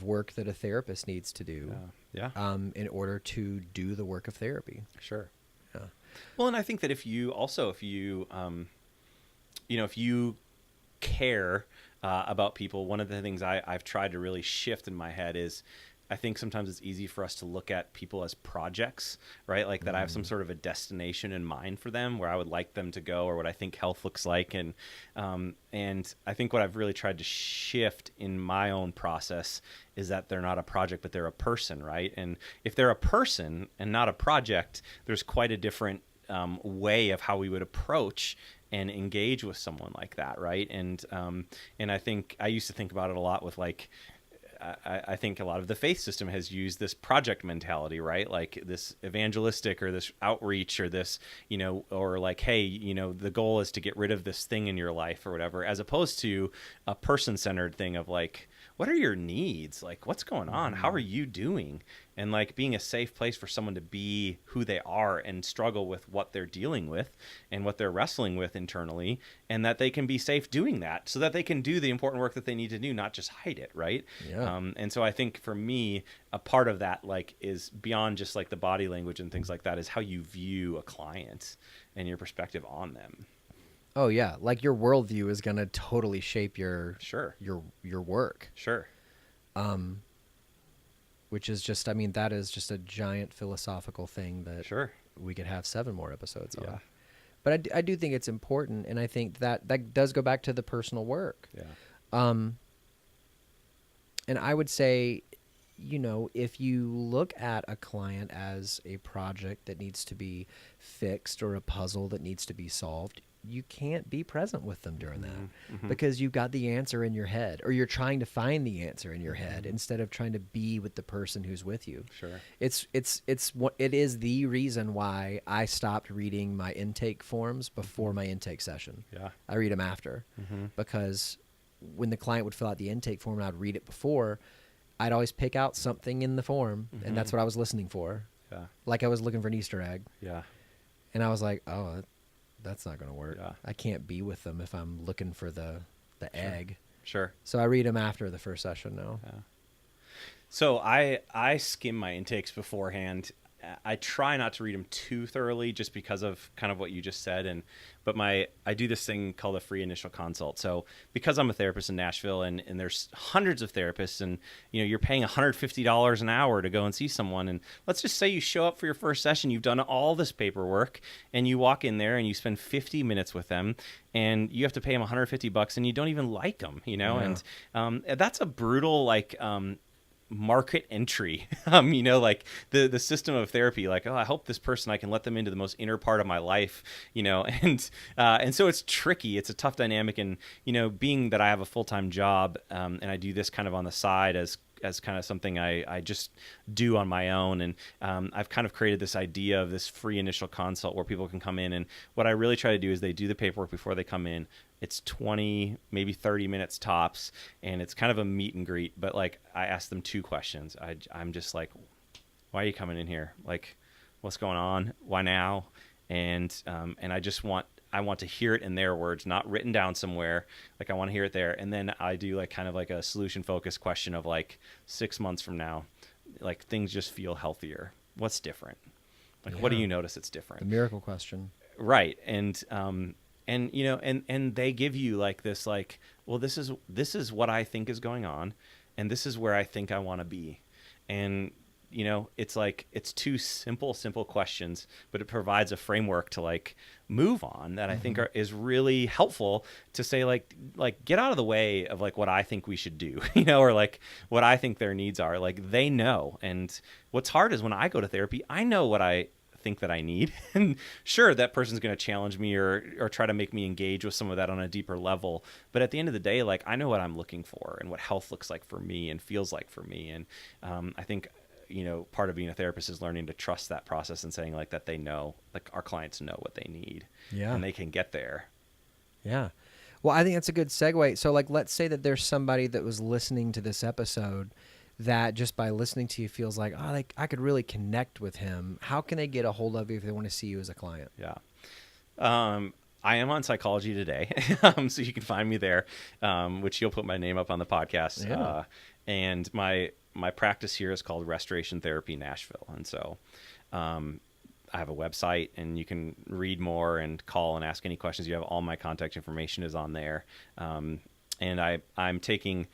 work that a therapist needs to do. Yeah. In order to do the work of therapy. Sure. Yeah. Well, and I think that if you care about people, one of the things I've tried to really shift in my head is I think sometimes it's easy for us to look at people as projects, right? Like that I have some sort of a destination in mind for them where I would like them to go or what I think health looks like. And I think what I've really tried to shift in my own process is that they're not a project, but they're a person, right? And if they're a person and not a project, there's quite a different way of how we would approach and engage with someone like that, right? And I think I used to think about it a lot with like, I think a lot of the faith system has used this project mentality, right? Like this evangelistic or this outreach or this, you know, or like, hey, you know, the goal is to get rid of this thing in your life or whatever, as opposed to a person-centered thing of like, what are your needs? Like, what's going on? How are you doing? And like being a safe place for someone to be who they are and struggle with what they're dealing with and what they're wrestling with internally, and that they can be safe doing that so that they can do the important work that they need to do, not just hide it, right? Yeah. And so I think for me, a part of that like is beyond just like the body language and things like that is how you view a client and your perspective on them. Oh yeah, like your worldview is going to totally shape your work. Sure. Which is just, I mean, that is just a giant philosophical thing that we could have 7 more episodes on. But I do think it's important, and I think that does go back to the personal work. Yeah. And I would say if you look at a client as a project that needs to be fixed or a puzzle that needs to be solved, you can't be present with them during that because you've got the answer in your head, or you're trying to find the answer in your head instead of trying to be with the person who's with you. Sure. It is the reason why I stopped reading my intake forms before my intake session. Yeah. I read them after because when the client would fill out the intake form and I'd read it before, I'd always pick out something in the form and that's what I was listening for. Yeah. Like I was looking for an Easter egg. Yeah. And I was like, oh, that's not going to work. Yeah. I can't be with them if I'm looking for the egg. Sure. So I read them after the first session now. Yeah. So I skim my intakes beforehand. I try not to read them too thoroughly just because of kind of what you just said. But I do this thing called a free initial consult. So because I'm a therapist in Nashville and there's hundreds of therapists and, you're paying $150 an hour to go and see someone. And let's just say you show up for your first session, you've done all this paperwork and you walk in there and you spend 50 minutes with them and you have to pay them $150 and you don't even like them, Yeah. And that's a brutal, market entry, like the system of therapy, like, oh, I hope this person, I can let them into the most inner part of my life, and so it's tricky. It's a tough dynamic. And, being that I have a full-time job, and I do this kind of on the side as kind of something I just do on my own. And I've kind of created this idea of this free initial consult where people can come in. And what I really try to do is they do the paperwork before they come in. It's 20, maybe 30 minutes tops. And it's kind of a meet and greet. But I ask them two questions. I'm just like, why are you coming in here? Like, what's going on? Why now? And I want to hear it in their words, not written down somewhere. I want to hear it there. And then I do kind of a solution focused question of 6 months from now, things just feel healthier. What's different? What do you notice it's different? The miracle question. Right. And they give you this, well, this is what I think is going on. And this is where I think I want to be. And, it's two simple questions, but it provides a framework to move on that I think is really helpful to say, get out of the way of what I think we should do, or what I think their needs are. They know. And what's hard is when I go to therapy, I know what I think that I need. And sure, that person's going to challenge me or try to make me engage with some of that on a deeper level. But at the end of the day, I know what I'm looking for and what health looks like for me and feels like for me. And I think, part of being a therapist is learning to trust that process and saying that they know, our clients know what they need. Yeah. And they can get there. Yeah. Well, I think that's a good segue. So let's say that there's somebody that was listening to this episode that just by listening to you feels like, oh, I could really connect with him. How can they get a hold of you if they want to see you as a client? Yeah. I am on Psychology Today, so you can find me there, which you'll put my name up on the podcast. Yeah. And my practice here is called Restoration Therapy Nashville. And so I have a website, and you can read more and call and ask any questions you have. All my contact information is on there. And I'm taking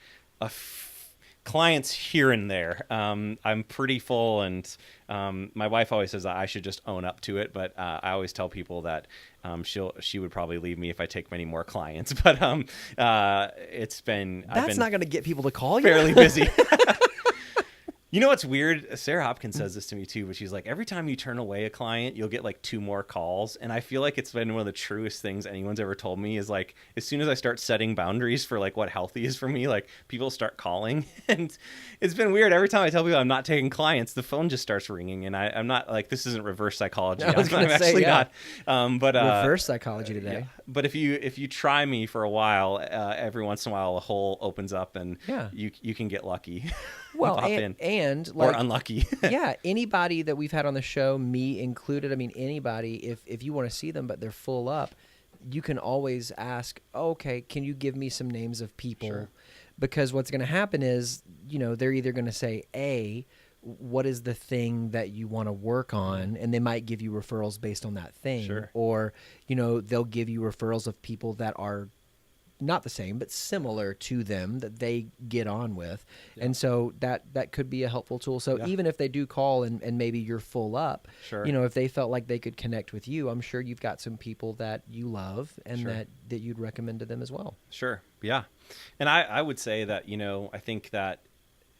clients here and there. I'm pretty full, and my wife always says that I should just own up to it, but I always tell people that she would probably leave me if I take many more clients. But it's been That's not going to get people to call you. Fairly busy. You know what's weird? Sarah Hopkins says this to me too, but she's like, every time you turn away a client, you'll get 2 more calls. And I feel like it's been one of the truest things anyone's ever told me is as soon as I start setting boundaries for what healthy is for me, people start calling. And it's been weird. Every time I tell people I'm not taking clients, the phone just starts ringing. And I'm not this isn't reverse psychology. I was I'm actually not. But reverse psychology today. Yeah. But if you try me for a while, every once in a while a hole opens up and you can get lucky. Well, Pop in. And or unlucky. Yeah, anybody that we've had on the show, me included, anybody, if you want to see them but they're full up, you can always ask, okay, can you give me some names of people? Sure. Because what's going to happen is, they're either going to say, A, what is the thing that you want to work on? And they might give you referrals based on that thing. Sure. Or, they'll give you referrals of people that are not the same, but similar to them that they get on with. Yeah. And so that could be a helpful tool. So even if they do call and maybe you're full up, sure. If they felt like they could connect with you, I'm sure you've got some people that you love and sure. that you'd recommend to them as well. Sure. Yeah. And I would say that, I think that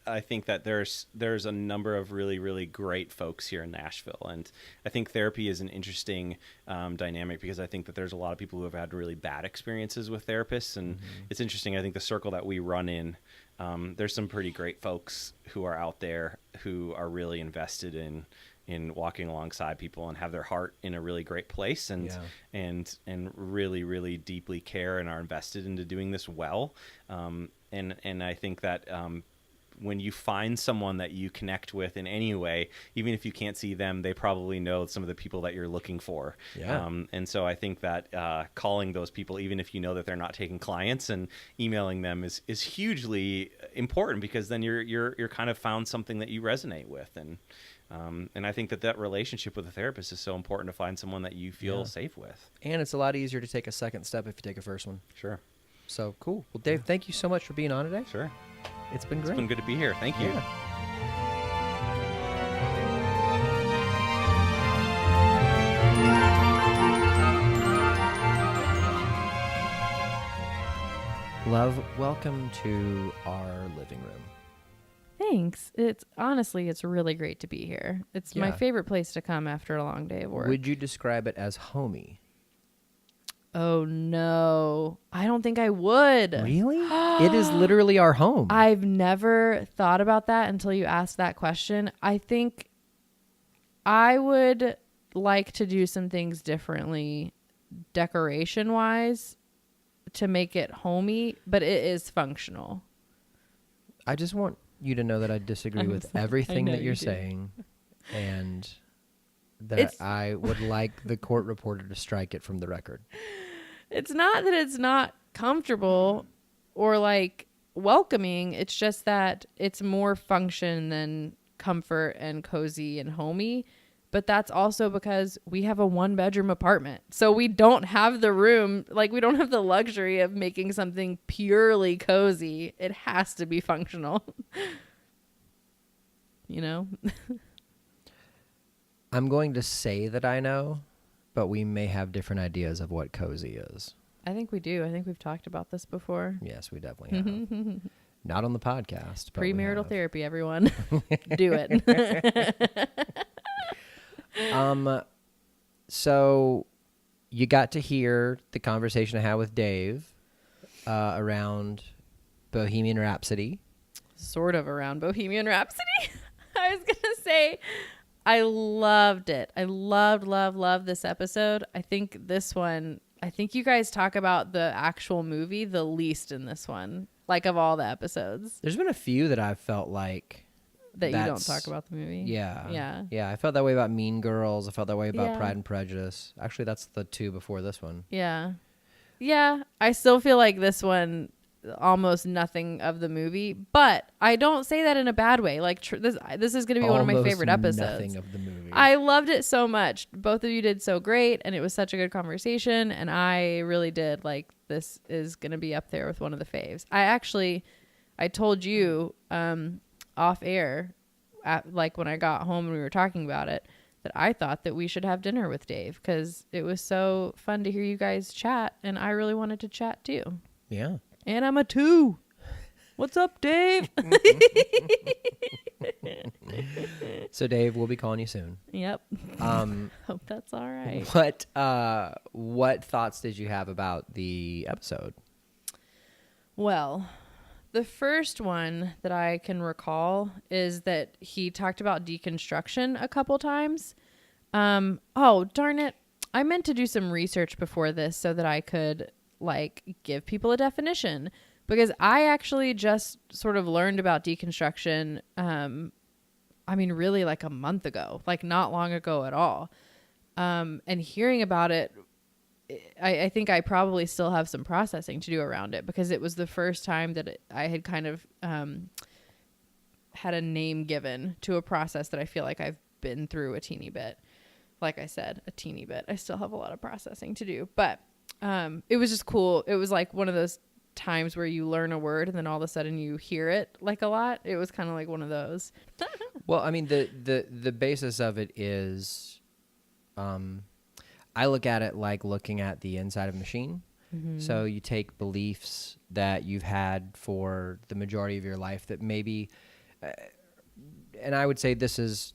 I think that there's a number of really, really great folks here in Nashville. And I think therapy is an interesting dynamic, because I think that there's a lot of people who have had really bad experiences with therapists. And it's interesting. I think the circle that we run in, there's some pretty great folks who are out there who are really invested in walking alongside people and have their heart in a really great place, and really, really deeply care and are invested into doing this well. And I think that when you find someone that you connect with in any way, even if you can't see them, they probably know some of the people that you're looking for. Yeah. And so I think that calling those people, even if you know that they're not taking clients, and emailing them is hugely important, because then you're kind of found something that you resonate with. And I think that relationship with a therapist is so important, to find someone that you feel safe with. And it's a lot easier to take a second step if you take a first one. Sure. So cool. Well, Dave, thank you so much for being on today. Sure. It's been great. It's been good to be here. Thank you. Yeah. Love, welcome to our living room. Thanks. It's really great to be here. It's my favorite place to come after a long day of work. Would you describe it as homey? Oh, no. I don't think I would. Really? It is literally our home. I've never thought about that until you asked that question. I think I would like to do some things differently decoration-wise to make it homey, but it is functional. I just want you to know that I disagree with everything that you're saying, and that I would like the court reporter to strike it from the record. It's not that it's not comfortable or like welcoming. It's just that it's more function than comfort and cozy and homey. But that's also because we have a 1-bedroom apartment. So we don't have the room, like we don't have the luxury of making something purely cozy. It has to be functional. You know? I'm going to say that I know, but we may have different ideas of what cozy is. I think we do. I think we've talked about this before. Yes, we definitely have. Not on the podcast. Premarital therapy, everyone. Do it. So you got to hear the conversation I had with Dave around Bohemian Rhapsody. Sort of around Bohemian Rhapsody. I was going to say, I loved it. I loved this episode. I think you guys talk about the actual movie the least in this one, like of all the episodes. There's been a few that I've felt like that you don't talk about the movie. Yeah. I felt that way about Mean Girls. I felt that way about Pride and Prejudice. Actually, that's the 2 before this one. Yeah. I still feel like this one, almost nothing of the movie, but I don't say that in a bad way. Like this is going to be one of my favorite episodes. Nothing of the movie. I loved it so much. Both of you did so great, and it was such a good conversation. And I really did like this is going to be up there with one of the faves. I told you off air, like when I got home and we were talking about it, that I thought that we should have dinner with Dave because it was so fun to hear you guys chat, and I really wanted to chat too. Yeah. And I'm a 2. What's up, Dave? So, Dave, we'll be calling you soon. Yep. Hope that's all right. What thoughts did you have about the episode? Well, the first one that I can recall is that he talked about deconstruction a couple times. Oh, darn it. I meant to do some research before this so that I could give people a definition, because I actually just sort of learned about deconstruction. Really like a month ago, like not long ago at all. And hearing about it, I think I probably still have some processing to do around it, because it was the first time that I had kind of had a name given to a process that I feel like I've been through a teeny bit. Like I said, a teeny bit. I still have a lot of processing to do, but it was just cool. It was like one of those times where you learn a word and then all of a sudden you hear it like a lot. It was kind of like one of those. Well, I mean, the basis of it is, I look at it like looking at the inside of a machine. Mm-hmm. So you take beliefs that you've had for the majority of your life that maybe and I would say this is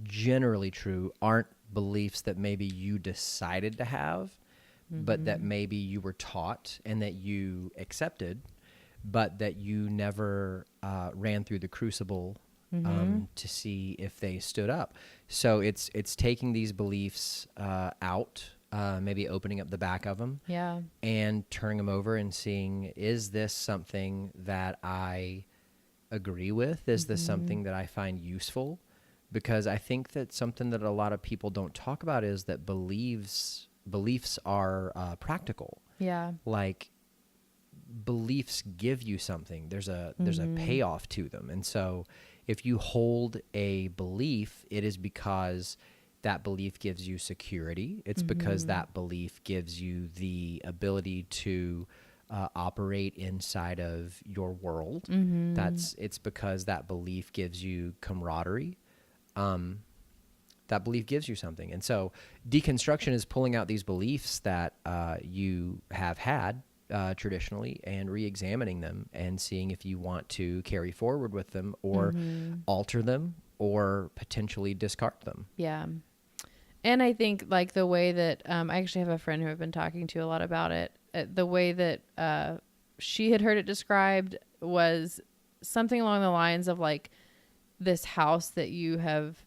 generally true, aren't beliefs that maybe you decided to have, but that maybe you were taught and that you accepted, but that you never ran through the crucible to see if they stood up. So it's taking these beliefs out, maybe opening up the back of them, and turning them over and seeing, is this something that I agree with? Is this something that I find useful? Because I think that something that a lot of people don't talk about is that beliefs are practical. Yeah. Like, beliefs give you something. There's a payoff to them. And so if you hold a belief, it is because that belief gives you security. It's because that belief gives you the ability to operate inside of your world. It's because that belief gives you camaraderie. That belief gives you something. And so deconstruction is pulling out these beliefs that you have had traditionally and re-examining them and seeing if you want to carry forward with them or alter them or potentially discard them. Yeah. And I think like the way that I actually have a friend who I've been talking to a lot about it. The way that she had heard it described was something along the lines of like this house that you have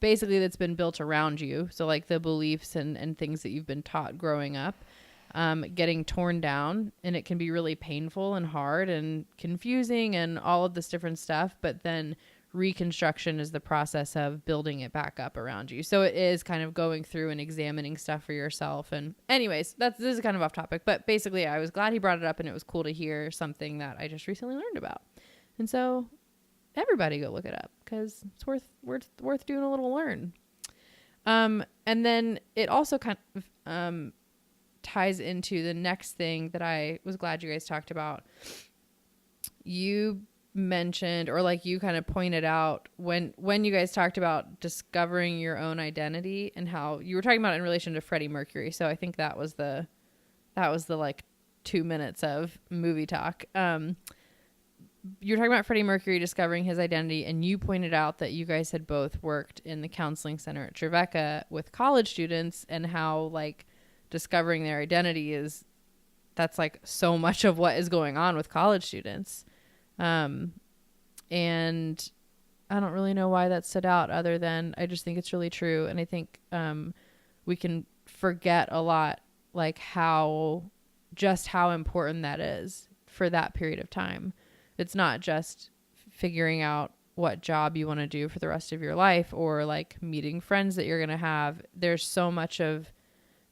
basically that's been built around you. So like the beliefs and things that you've been taught growing up, getting torn down, and it can be really painful and hard and confusing and all of this different stuff. But then reconstruction is the process of building it back up around you. So it is kind of going through and examining stuff for yourself. And anyways, this is kind of off topic, but basically I was glad he brought it up, and it was cool to hear something that I just recently learned about. And so everybody go look it up because it's worth doing a little learn. And then it also kind of ties into the next thing that I was glad you guys talked about. You mentioned, or like you kind of pointed out when you guys talked about discovering your own identity and how you were talking about it in relation to Freddie Mercury. So I think that was the like 2 minutes of movie talk. You're talking about Freddie Mercury discovering his identity, and you pointed out that you guys had both worked in the counseling center at Trevecca with college students, and how like discovering their identity that's like so much of what is going on with college students. And I don't really know why that stood out, other than I just think it's really true. And I think we can forget a lot, like how important that is for that period of time. It's not just figuring out what job you want to do for the rest of your life, or like meeting friends that you're going to have. There's so much of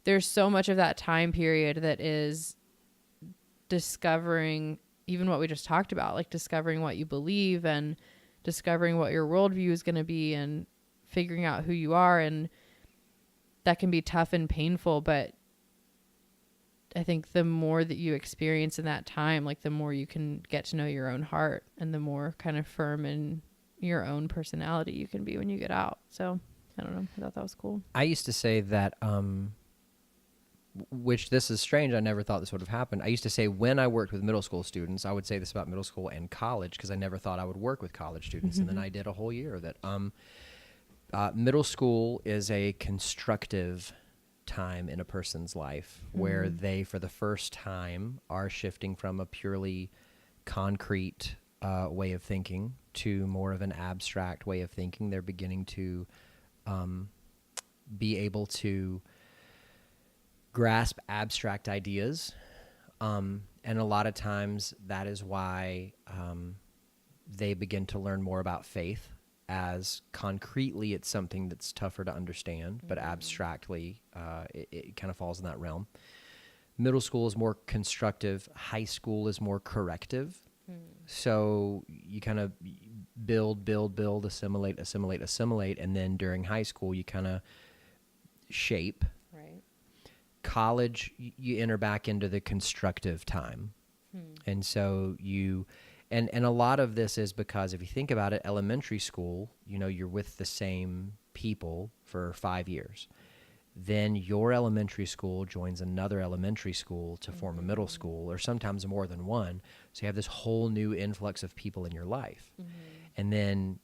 that time period that is discovering even what we just talked about, like discovering what you believe and discovering what your worldview is going to be and figuring out who you are. And that can be tough and painful, but I think the more that you experience in that time, like the more you can get to know your own heart, and the more kind of firm in your own personality you can be when you get out. So I don't know. I thought that was cool. I used to say that, which this is strange. I never thought this would have happened. I used to say when I worked with middle school students, I would say this about middle school and college, because I never thought I would work with college students. And then I did a whole year of it. Middle school is a constructive time in a person's life where they, for the first time, are shifting from a purely concrete way of thinking to more of an abstract way of thinking. They're beginning to be able to grasp abstract ideas, and a lot of times that is why they begin to learn more about faith, as concretely it's something that's tougher to understand, but abstractly it kind of falls in that realm. Middle school is more constructive. High school is more corrective. So you kind of build, assimilate, and then during high school you kind of shape. Right. College, you enter back into the constructive time. And so and a lot of this is because if you think about it, elementary school, you're with the same people for 5 years. then your elementary school joins another elementary school to form a middle school, or sometimes more than one. So you have this whole new influx of people in your life. And then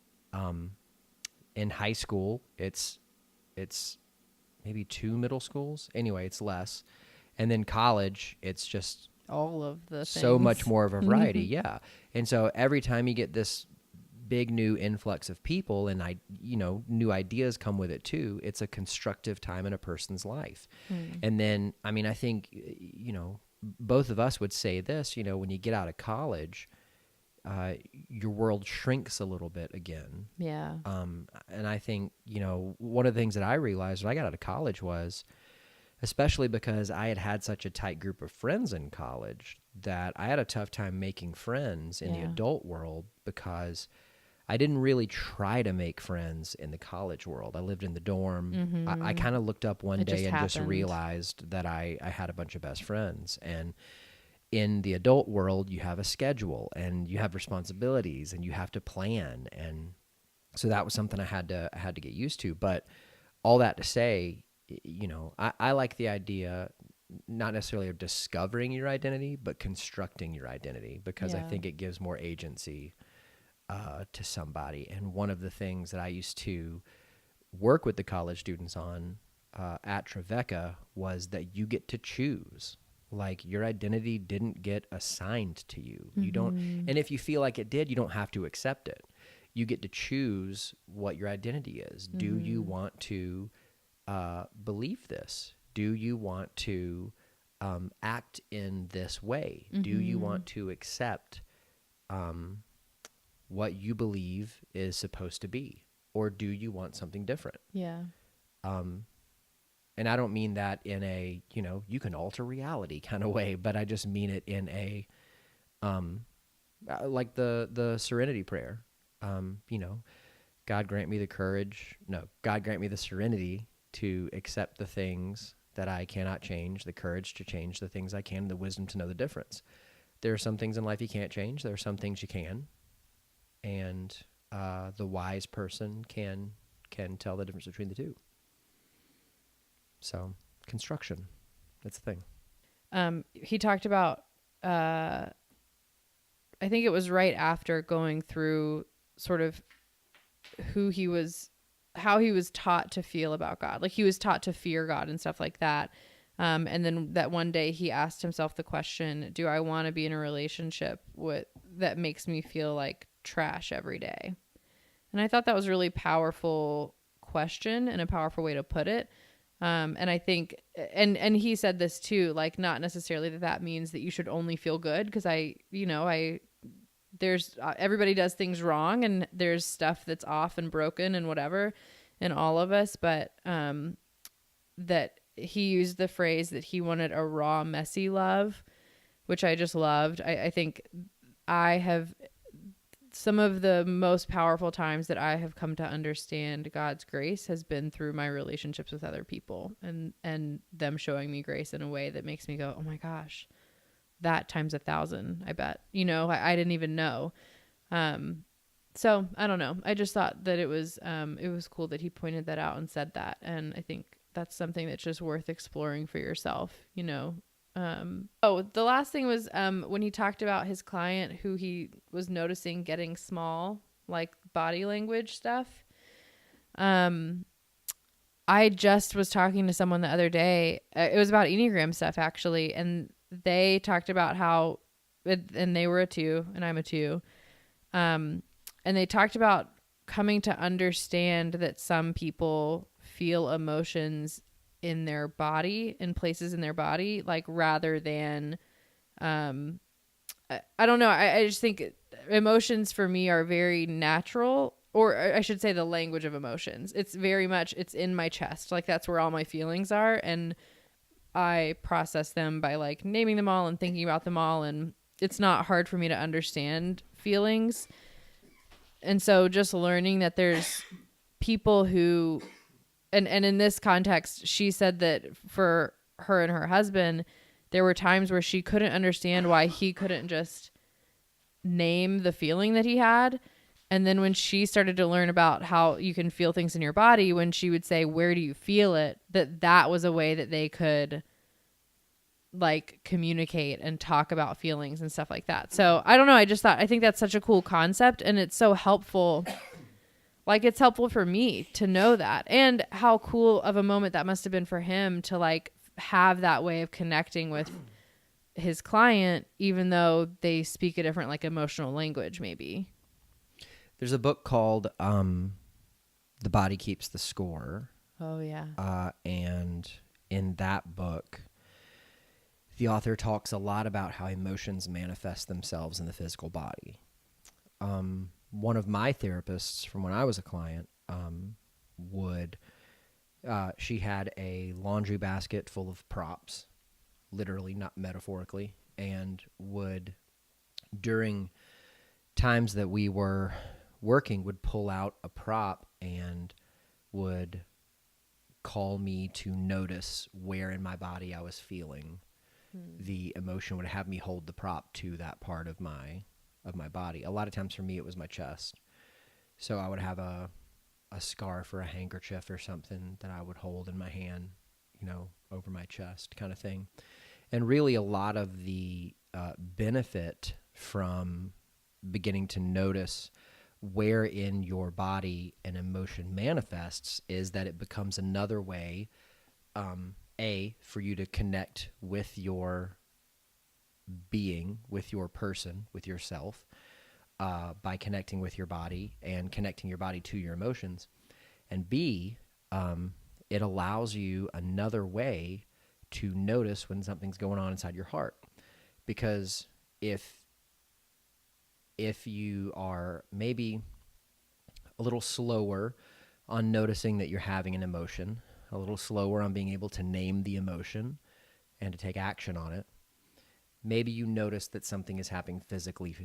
in high school, it's maybe 2 middle schools. Anyway, it's less. And then college, it's just All of the so things. much more of a variety. Yeah. And so every time you get this big new influx of people and new ideas come with it too, it's a constructive time in a person's life. And then, I mean, I think, both of us would say this, when you get out of college, your world shrinks a little bit again. Yeah. And I think, one of the things that I realized when I got out of college was, especially because I had such a tight group of friends in college, that I had a tough time making friends in the adult world because I didn't really try to make friends in the college world. I lived in the dorm. I kind of looked up one day and just realized that I had a bunch of best friends. And in the adult world, you have a schedule and you have responsibilities and you have to plan. And so that was something I had to get used to. But all that to say, I like the idea, not necessarily of discovering your identity, but constructing your identity, because I think it gives more agency to somebody. And one of the things that I used to work with the college students on at Trevecca was that you get to choose. Like, your identity didn't get assigned to you. You don't, and if you feel like it did, you don't have to accept it. You get to choose what your identity is. Do you want to believe this? Do you want to act in this way? Do you want to accept what you believe is supposed to be? Or do you want something different? Yeah. And I don't mean that in a, you can alter reality kind of way, but I just mean it in a, like the serenity prayer. God grant me the serenity to accept the things that I cannot change, the courage to change the things I can, the wisdom to know the difference. There are some things in life you can't change. There are some things you can. And the wise person can tell the difference between the two. So, construction, that's the thing. He talked about, I think it was right after going through sort of how he was taught to feel about God. Like, he was taught to fear God and stuff like that. And then that one day he asked himself the question, do I want to be in a relationship that makes me feel like trash every day? And I thought that was a really powerful question and a powerful way to put it. And I think, and he said this too, like, not necessarily that means that you should only feel good. Cause there's, everybody does things wrong and there's stuff that's off and broken and whatever in all of us. But, that he used the phrase that he wanted a raw, messy love, which I just loved. I think I have some of the most powerful times that I have come to understand God's grace has been through my relationships with other people and them showing me grace in a way that makes me go, oh my gosh, that times 1,000, I bet, I didn't even know. So I don't know. I just thought that it was cool that he pointed that out and said that. And I think that's something that's just worth exploring for yourself, the last thing was when he talked about his client who he was noticing getting small, like body language stuff. I just was talking to someone the other day. It was about Enneagram stuff, actually. And they talked about how, and they were a 2 and I'm a 2. And they talked about coming to understand that some people feel emotions in their body, in places in their body, like rather than, I don't know. I just think emotions for me are very natural, or I should say the language of emotions. It's very much, it's in my chest. Like, that's where all my feelings are. And I process them by like naming them all and thinking about them all. And it's not hard for me to understand feelings. And so just learning that there's people who, and in this context, she said that for her and her husband, there were times where she couldn't understand why he couldn't just name the feeling that he had. And then when she started to learn about how you can feel things in your body, when she would say, where do you feel it? That was a way that they could like communicate and talk about feelings and stuff like that. So I don't know. I think that's such a cool concept, and it's so helpful. Like, it's helpful for me to know that, and how cool of a moment that must have been for him to like have that way of connecting with his client, even though they speak a different like emotional language, maybe. There's a book called The Body Keeps the Score. Oh, yeah. And in that book, the author talks a lot about how emotions manifest themselves in the physical body. One of my therapists from when I was a client she had a laundry basket full of props, literally, not metaphorically, and would, during times that we were working, would pull out a prop and would call me to notice where in my body I was feeling the emotion, would have me hold the prop to that part of my body. A lot of times for me it was my chest. So I would have a scarf or a handkerchief or something that I would hold in my hand, over my chest kind of thing. And really a lot of the benefit from beginning to notice where in your body an emotion manifests is that it becomes another way, for you to connect with your being, with your person, with yourself, by connecting with your body and connecting your body to your emotions. And B, it allows you another way to notice when something's going on inside your heart. Because if you are maybe a little slower on noticing that you're having an emotion, a little slower on being able to name the emotion and to take action on it, maybe you notice that something is happening physically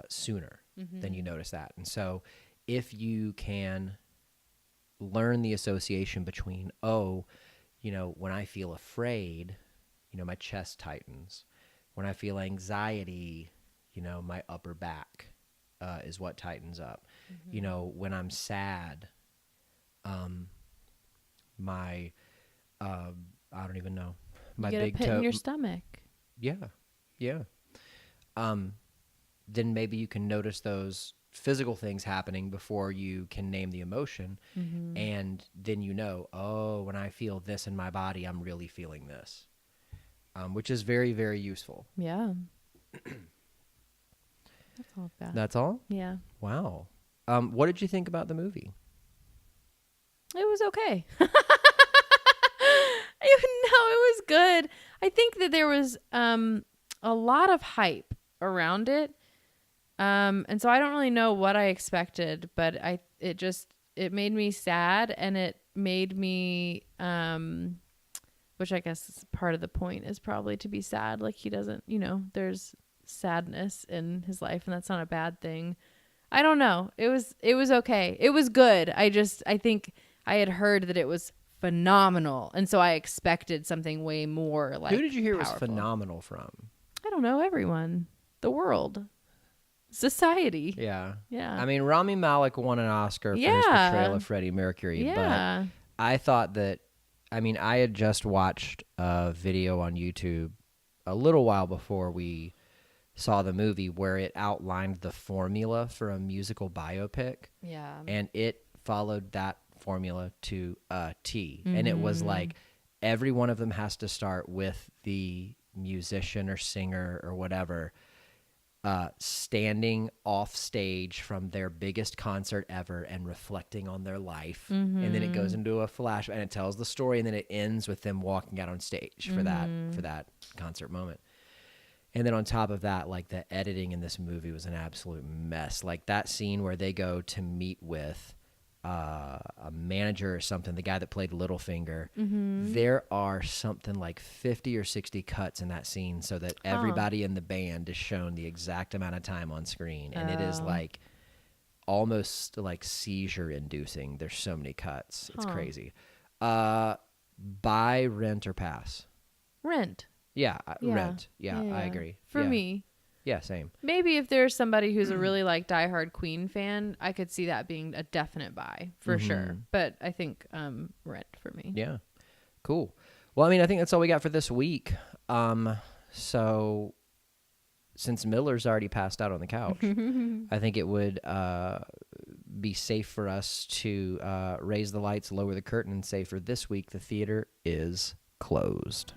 sooner than you notice that. And so if you can learn the association between, when I feel afraid, my chest tightens. When I feel anxiety, my upper back is what tightens up. When I'm sad, my I don't even know, my you get big a pit toe in your stomach. Yeah. Then maybe you can notice those physical things happening before you can name the emotion. And then when I feel this in my body, I'm really feeling this, which is very, very useful. Yeah. That's all bad. That's all? Yeah. Wow. What did you think about the movie? It was okay. It was good. I think that there was a lot of hype around it. And so I don't really know what I expected, but it made me sad, and it made me which I guess is part of the point, is probably to be sad. Like, he doesn't, there's sadness in his life, and that's not a bad thing. I don't know. It was okay. It was good. I think I had heard that it was phenomenal, and so I expected something way more like. Who did you hear powerful. was phenomenal from? I don't know. Everyone, the world, society. Yeah. Yeah. I mean, Rami Malek won an Oscar for his portrayal of Freddie Mercury. Yeah. But I thought that, I had just watched a video on YouTube a little while before we saw the movie where it outlined the formula for a musical biopic. Yeah. And it followed that formula to a T. And it was like every one of them has to start with the musician or singer or whatever standing off stage from their biggest concert ever and reflecting on their life. And then it goes into a flash and it tells the story, and then it ends with them walking out on stage for that concert moment. And then on top of that, like, the editing in this movie was an absolute mess. Like, that scene where they go to meet with a manager or something, the guy that played Littlefinger, there are something like 50 or 60 cuts in that scene so that everybody in the band is shown the exact amount of time on screen. And it is like almost like seizure inducing. There's so many cuts. It's crazy. Buy, rent, or pass? Rent. Yeah, rent. Yeah, I agree. For me. Yeah, same. Maybe if there's somebody who's a really like diehard Queen fan, I could see that being a definite buy for sure. But I think Rent for me. Yeah. Cool. Well, I mean, I think that's all we got for this week. So since Miller's already passed out on the couch, I think it would be safe for us to raise the lights, lower the curtain, and say for this week the theater is closed.